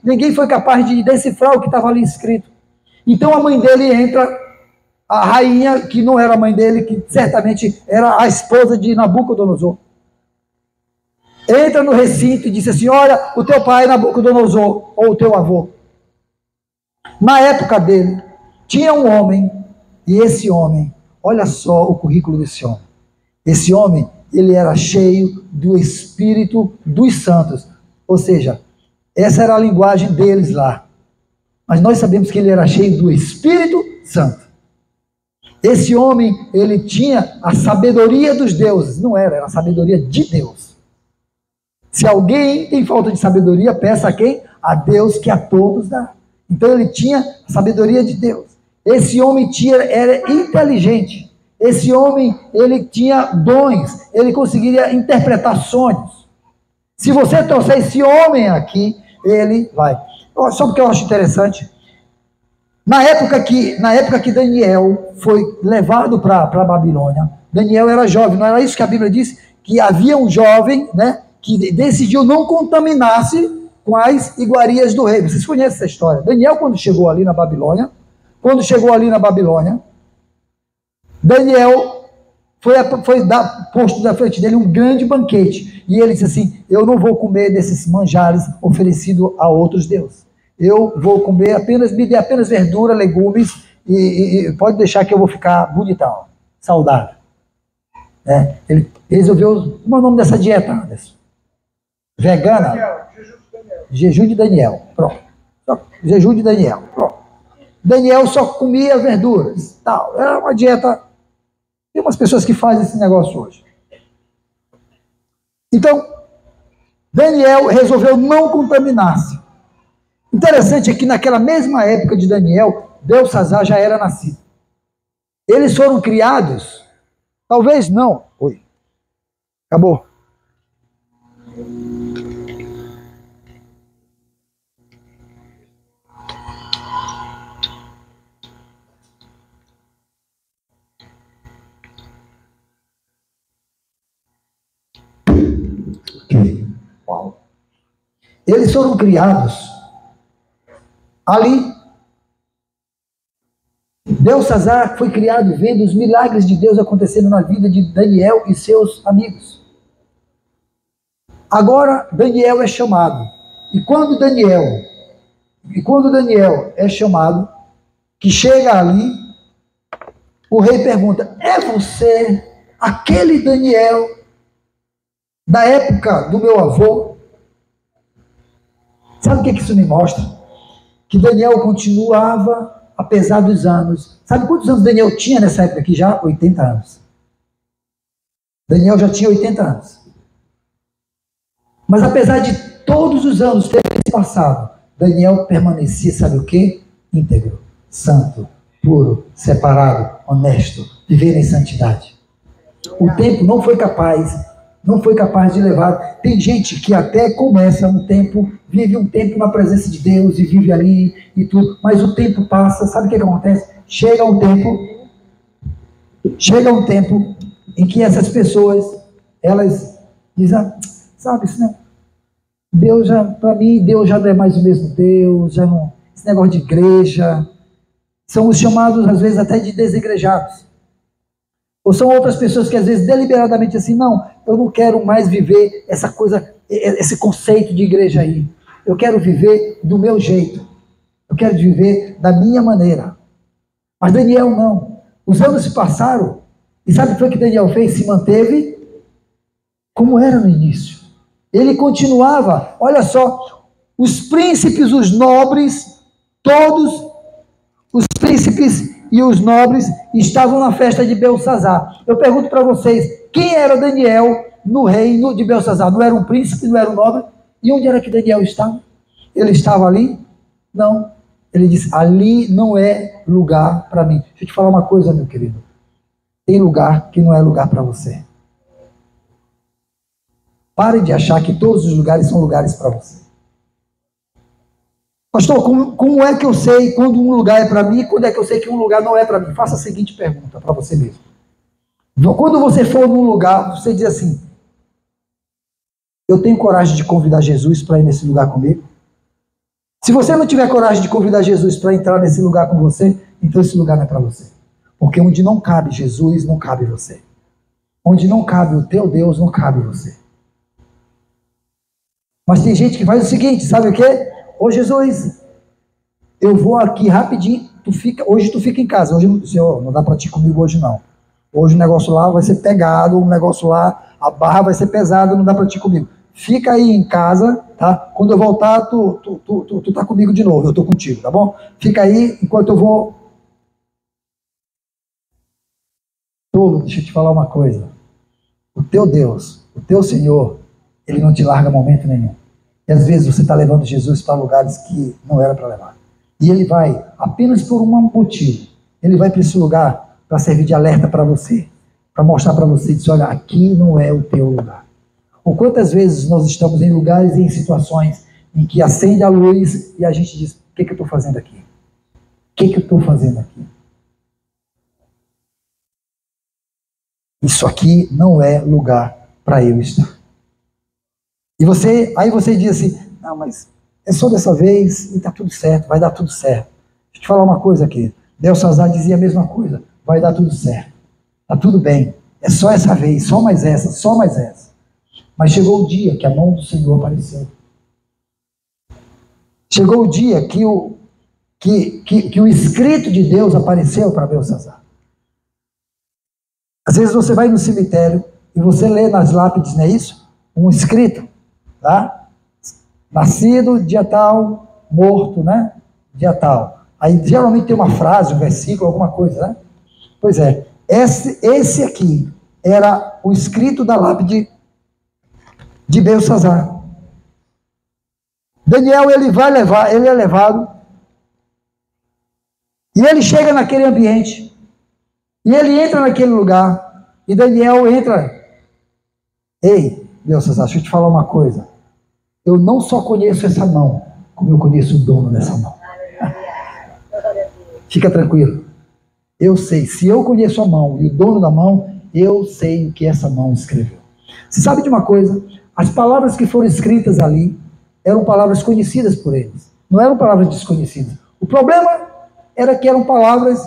decifrar o que estava ali escrito. Então a mãe dele entra, a rainha, que não era a mãe dele, que certamente era a esposa de Nabucodonosor. Entra no recinto e disse assim, olha, o teu pai Nabucodonosor, ou o teu avô. Na época dele, tinha um homem, e esse homem, olha só o currículo desse homem. Esse homem, ele era cheio do Espírito dos Santos. Ou seja, essa era a linguagem deles lá. Mas nós sabemos que ele era cheio do Espírito Santo. Esse homem, ele tinha a sabedoria dos deuses. Não era a sabedoria de Deus. Se alguém tem falta de sabedoria, peça a quem? A Deus, que a todos dá. Então ele tinha a sabedoria de Deus. Esse homem era inteligente. Esse homem, ele tinha dons. Ele conseguiria interpretar sonhos. Se você trouxer esse homem aqui, ele vai. Só porque eu acho interessante. Na época que Daniel foi levado para a Babilônia, Daniel era jovem, não era isso que a Bíblia diz? Que havia um jovem, né, que decidiu não contaminar-se com as iguarias do rei. Vocês conhecem essa história? Daniel, quando chegou ali na Babilônia, Daniel foi posto da frente dele um grande banquete. E ele disse assim: eu não vou comer desses manjares oferecidos a outros deuses. Eu vou comer me dê apenas verdura, legumes, e pode deixar que eu vou ficar bonitão, saudável. Ele resolveu. Como é o nome dessa dieta, Anderson? Vegana? Jejum de Daniel. Pronto. Jejum de Daniel. Pronto. Daniel só comia verduras. Tal. Era uma dieta. Tem umas pessoas que fazem esse negócio hoje. Então, Daniel resolveu não contaminar-se. Interessante é que naquela mesma época de Daniel, Belsazar já era nascido. Eles foram criados, talvez não. Oi. Acabou. Uau. Eles foram criados ali. Belsazar foi criado vendo os milagres de Deus acontecendo na vida de Daniel e seus amigos. Agora Daniel é chamado. E quando Daniel é chamado, que chega ali, o rei pergunta: é você aquele Daniel da época do meu avô? Sabe o que isso me mostra? Que Daniel continuava, apesar dos anos. Sabe quantos anos Daniel tinha nessa época aqui já? 80 anos. Daniel já tinha 80 anos. Mas apesar de todos os anos terem passado, Daniel permanecia, sabe o quê? Íntegro, santo, puro, separado, honesto, vivendo em santidade. O tempo não foi capaz de levar. Tem gente que até começa um tempo, vive um tempo na presença de Deus e vive ali e tudo, mas o tempo passa. Sabe o que acontece? Chega um tempo em que essas pessoas, elas dizem: sabe, isso não, Deus já, para mim, Deus já não é mais o mesmo Deus, já não, esse negócio de igreja, são os chamados às vezes até de desigrejados. Ou são outras pessoas que às vezes deliberadamente assim: não, eu não quero mais viver essa coisa, esse conceito de igreja aí. Eu quero viver do meu jeito. Eu quero viver da minha maneira. Mas Daniel não. Os anos se passaram e sabe o que foi que Daniel fez? Se manteve como era no início. Ele continuava, olha só, os príncipes, os nobres, todos os príncipes e os nobres estavam na festa de Belsazar. Eu pergunto para vocês: quem era Daniel no reino de Belsazar? Não era um príncipe, não era um nobre? E onde era que Daniel estava? Ele estava ali? Não. Ele disse: ali não é lugar para mim. Deixa eu te falar uma coisa, meu querido. Tem lugar que não é lugar para você. Pare de achar que todos os lugares são lugares para você. Pastor, como é que eu sei quando um lugar é para mim e quando é que eu sei que um lugar não é para mim? Faça a seguinte pergunta para você mesmo. Quando você for num lugar, você diz assim: eu tenho coragem de convidar Jesus para ir nesse lugar comigo? Se você não tiver coragem de convidar Jesus para entrar nesse lugar com você, então esse lugar não é para você. Porque onde não cabe Jesus, não cabe você. Onde não cabe o teu Deus, não cabe você. Mas tem gente que faz o seguinte, sabe o quê? Ô Jesus, eu vou aqui rapidinho, hoje tu fica em casa, hoje, Senhor, não dá para ti ir comigo hoje não. Hoje o negócio lá vai ser pegado, o negócio lá, a barra vai ser pesada, não dá para ti ir comigo. Fica aí em casa, tá? Quando eu voltar, tu tá comigo de novo, eu tô contigo, tá bom? Fica aí enquanto eu vou. Deixa eu te falar uma coisa. O teu Deus, o teu Senhor, Ele não te larga momento nenhum. E às vezes você está levando Jesus para lugares que não era para levar. E ele vai, apenas por um motivo, ele vai para esse lugar para servir de alerta para você, para mostrar para você, dizer, olha, aqui não é o teu lugar. Ou quantas vezes nós estamos em lugares e em situações em que acende a luz e a gente diz, o que eu estou fazendo aqui? O que eu estou fazendo aqui? Isso aqui não é lugar para eu estar. E aí você diz assim, não, mas é só dessa vez e está tudo certo, vai dar tudo certo. Deixa eu te falar uma coisa aqui. Belsazar dizia a mesma coisa, vai dar tudo certo. Está tudo bem, é só essa vez, só mais essa, só mais essa. Mas chegou o dia que a mão do Senhor apareceu. Chegou o dia que o escrito de Deus apareceu para Belsazar. Às vezes você vai no cemitério e você lê nas lápides, não é isso? Um escrito, tá? Nascido dia tal, morto, né? Dia tal. Aí geralmente tem uma frase, um versículo, alguma coisa, né? Pois é, esse aqui era o escrito da lápide de Belsazar. Daniel, ele é levado, e ele chega naquele ambiente, e ele entra naquele lugar, e Daniel entra. Ei, Belsazar, deixa eu te falar uma coisa. Eu não só conheço essa mão, como eu conheço o dono dessa mão. Fica tranquilo. Eu sei, se eu conheço a mão e o dono da mão, eu sei o que essa mão escreveu. Você sabe de uma coisa? As palavras que foram escritas ali eram palavras conhecidas por eles. Não eram palavras desconhecidas. O problema era que eram palavras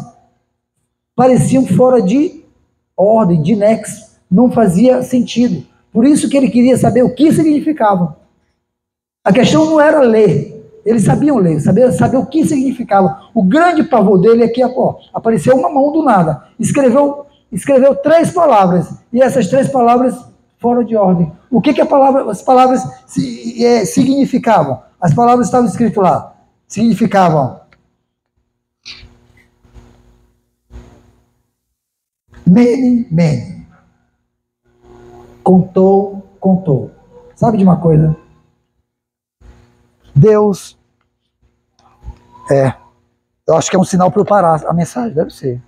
pareciam fora de ordem, de nexo. Não fazia sentido. Por isso que ele queria saber o que significavam. A questão não era ler, eles sabiam ler, saber o que significava. O grande pavor dele é que apareceu uma mão do nada, escreveu 3 palavras, e essas 3 palavras fora de ordem. O que as palavras significavam? As palavras estavam escritas lá, significavam Mene, mene. Contou. Sabe de uma coisa? Deus, eu acho que é um sinal para eu parar a mensagem, deve ser.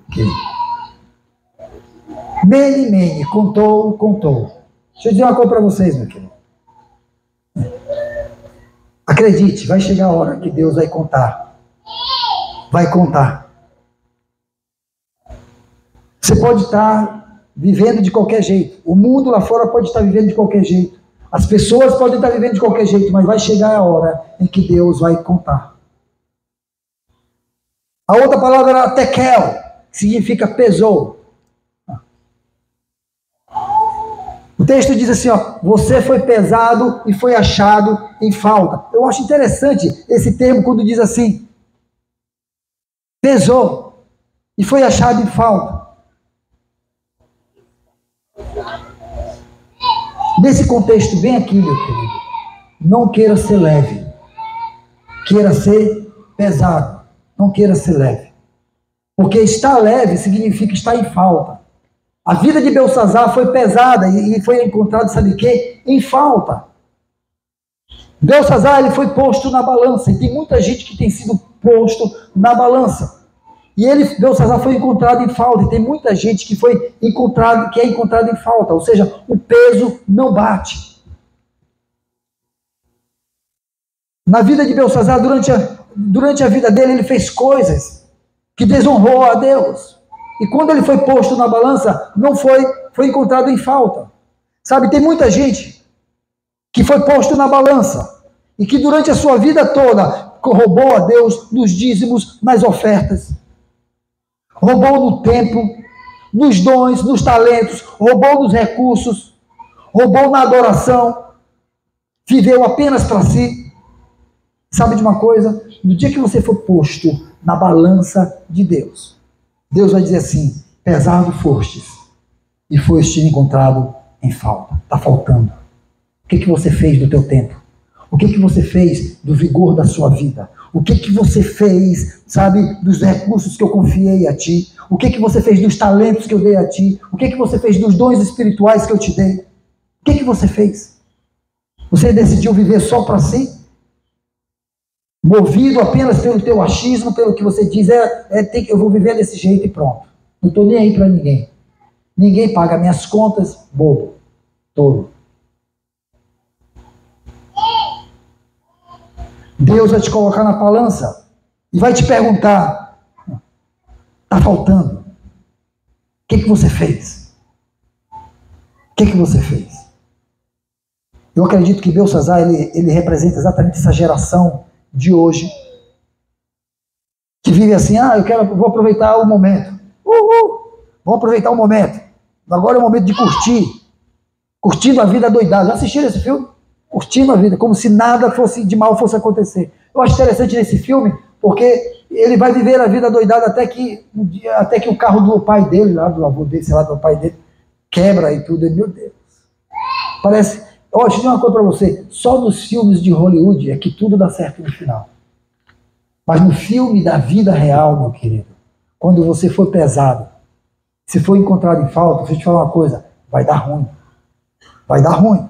Okay. Mene, contou. Deixa eu dizer uma coisa para vocês, meu querido. Acredite, vai chegar a hora que Deus vai contar. Vai contar. Você pode estar vivendo de qualquer jeito. O mundo lá fora pode estar vivendo de qualquer jeito. As pessoas podem estar vivendo de qualquer jeito, mas vai chegar a hora em que Deus vai contar. A outra palavra era tekel, que significa pesou. O texto diz assim, você foi pesado e foi achado em falta. Eu acho interessante esse termo quando diz assim, pesou e foi achado em falta. Nesse contexto bem aqui, meu querido, não queira ser leve, queira ser pesado, não queira ser leve. Porque estar leve significa estar em falta. A vida de Belsazar foi pesada e foi encontrado, sabe o quê? Em falta. Belsazar, ele foi posto na balança, e tem muita gente que tem sido posto na balança. E Belsazar foi encontrado em falta, e tem muita gente que é encontrado em falta, ou seja, o peso não bate. Na vida de Belsazar, durante a vida dele, ele fez coisas que desonrou a Deus. E quando ele foi posto na balança, não foi encontrado em falta. Sabe, tem muita gente que foi posto na balança e que durante a sua vida toda roubou a Deus nos dízimos, nas ofertas. Roubou no tempo, nos dons, nos talentos, roubou nos recursos, roubou na adoração, viveu apenas para si. Sabe de uma coisa? No dia que você for posto na balança de Deus, Deus vai dizer assim, pesado fostes, e foste encontrado em falta. Está faltando. O que você fez do teu tempo? O que você fez do vigor da sua vida? O que você fez, sabe, dos recursos que eu confiei a ti? O que você fez dos talentos que eu dei a ti? O que você fez dos dons espirituais que eu te dei? O que você fez? Você decidiu viver só para si? Movido apenas pelo teu achismo, pelo que você diz, eu vou viver desse jeito e pronto. Não estou nem aí para ninguém. Ninguém paga minhas contas, bobo, tolo. Deus vai te colocar na balança e vai te perguntar, está faltando? O que você fez? O que você fez? Eu acredito que Belsazar, ele representa exatamente essa geração de hoje, que vive assim, vou aproveitar o momento. Vou aproveitar o momento. Agora é o momento de curtir. Curtindo a vida doidada. Já assistiram esse filme? Curtindo a vida, como se nada fosse de mal fosse acontecer. Eu acho interessante nesse filme, porque ele vai viver a vida doidada até que o carro do pai dele, lá do avô dele, sei lá, do pai dele, quebra e tudo. E, meu Deus. Parece... Deixa eu dizer uma coisa para você, só nos filmes de Hollywood é que tudo dá certo no final. Mas no filme da vida real, meu querido, quando você for pesado, se for encontrado em falta, deixa eu te falar uma coisa, vai dar ruim. Vai dar ruim.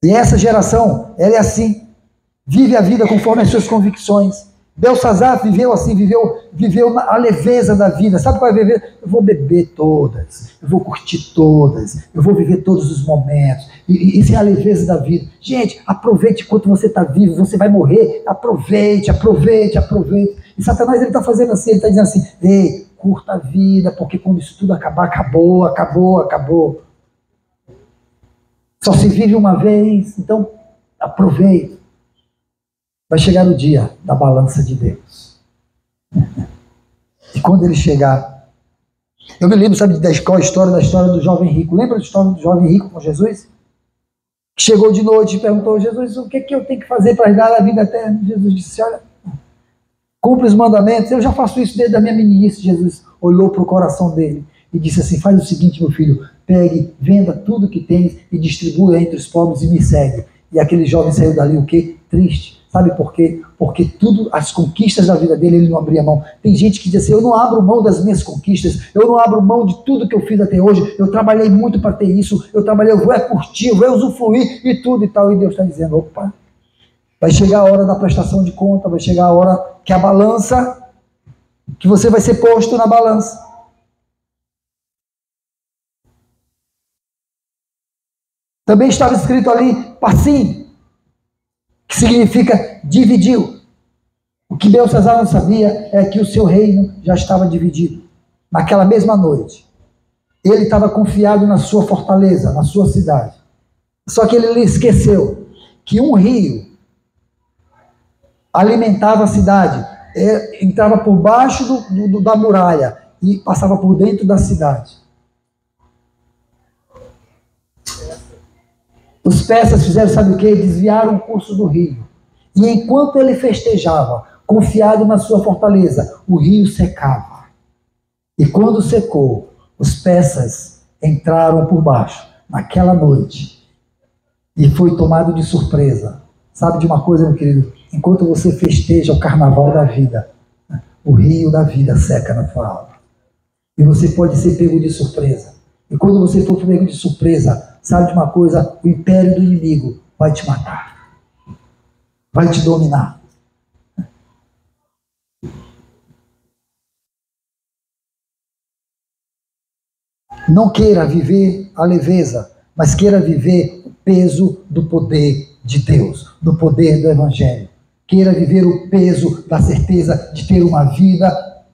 E essa geração, ela é assim, vive a vida conforme as suas convicções. Belsazar viveu assim, viveu a leveza da vida. Sabe qual é a leveza? Eu vou beber todas, eu vou curtir todas, eu vou viver todos os momentos. Isso é a leveza da vida. Gente, aproveite enquanto você está vivo, você vai morrer. Aproveite, aproveite, aproveite. E Satanás, ele está fazendo assim, ele está dizendo assim, ei, curta a vida, porque quando isso tudo acabar, acabou, acabou, acabou. Só se vive uma vez, então aproveite. Vai chegar o dia da balança de Deus. E quando ele chegar... Eu me lembro, sabe, qual a história do jovem rico? Lembra da história do jovem rico com Jesus? Que chegou de noite e perguntou, Jesus, o que eu tenho que fazer para dar a vida eterna? Jesus disse, olha, cumpre os mandamentos. Eu já faço isso desde a minha meninice. Jesus olhou para o coração dele e disse assim, faz o seguinte, meu filho, pegue, venda tudo que tens e distribua entre os pobres e me segue. E aquele jovem saiu dali o quê? Triste. Sabe por quê? Porque tudo, as conquistas da vida dele, ele não abria mão. Tem gente que diz assim, eu não abro mão das minhas conquistas, eu não abro mão de tudo que eu fiz até hoje, eu trabalhei muito para ter isso, eu vou curtir, eu vou usufruir e tudo e tal. E Deus está dizendo, opa, vai chegar a hora da prestação de conta, vai chegar a hora que a balança, que você vai ser posto na balança. Também estava escrito ali, passim, que significa dividiu. O que Belsazar não sabia é que o seu reino já estava dividido. Naquela mesma noite, ele estava confiado na sua fortaleza, na sua cidade. Só que ele esqueceu que um rio alimentava a cidade, entrava por baixo da muralha e passava por dentro da cidade. Os persas fizeram, sabe o que? Desviaram o curso do rio. E enquanto ele festejava, confiado na sua fortaleza, o rio secava. E quando secou, os persas entraram por baixo, naquela noite, e foi tomado de surpresa. Sabe de uma coisa, meu querido? Enquanto você festeja o carnaval da vida, o rio da vida seca na tua alma. E você pode ser pego de surpresa. E quando você for pego de surpresa, sabe de uma coisa? O império do inimigo vai te matar. Vai te dominar. Não queira viver a leveza, mas queira viver o peso do poder de Deus, do poder do Evangelho. Queira viver o peso da certeza de ter uma vida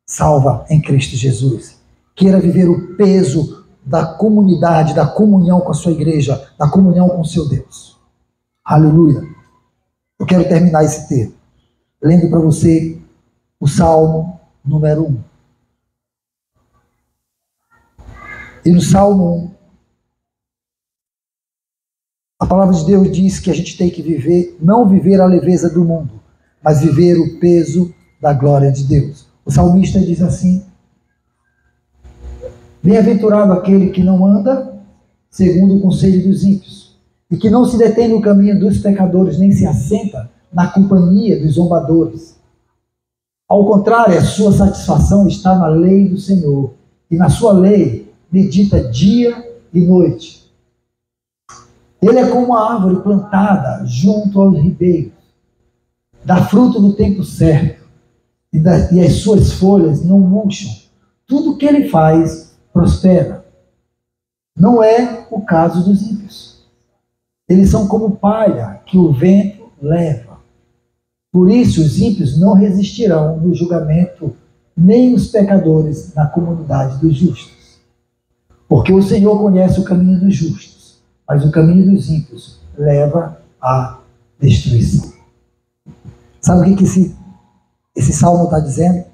salva em Cristo Jesus. Queira viver o peso da comunidade, da comunhão com a sua igreja, da comunhão com o seu Deus. Aleluia. Eu quero terminar esse texto lendo para você o Salmo número 1. E no Salmo 1, a palavra de Deus diz que a gente tem que viver, não viver a leveza do mundo, mas viver o peso da glória de Deus. O salmista diz assim: bem-aventurado aquele que não anda segundo o conselho dos ímpios, e que não se detém no caminho dos pecadores, nem se assenta na companhia dos zombadores. Ao contrário, a sua satisfação está na lei do Senhor, e na sua lei medita dia e noite. Ele é como uma árvore plantada junto aos ribeiros, dá fruto no tempo certo, e as suas folhas não murcham. Tudo que ele faz prospera. Não é o caso dos ímpios. Eles são como palha que o vento leva. Por isso os ímpios não resistirão no julgamento, nem os pecadores na comunidade dos justos. Porque o Senhor conhece o caminho dos justos, mas o caminho dos ímpios leva à destruição. Sabe o que esse salmo está dizendo?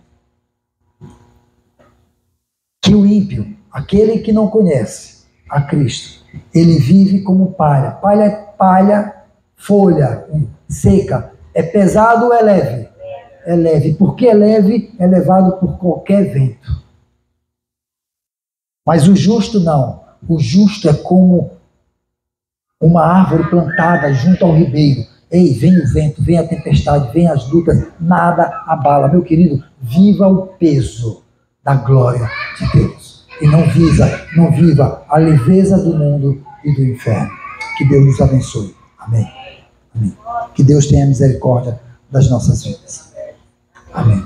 Que o ímpio, aquele que não conhece a Cristo, ele vive como palha. Palha é palha, folha seca. É pesado ou é leve? É leve. Porque é leve, é levado por qualquer vento. Mas o justo não. O justo é como uma árvore plantada junto ao ribeiro. Ei, vem o vento, vem a tempestade, vem as lutas, nada abala. Meu querido, viva o peso da glória de Deus. E não viva a leveza do mundo e do inferno. Que Deus nos abençoe. Amém. Amém. Que Deus tenha misericórdia das nossas vidas. Amém.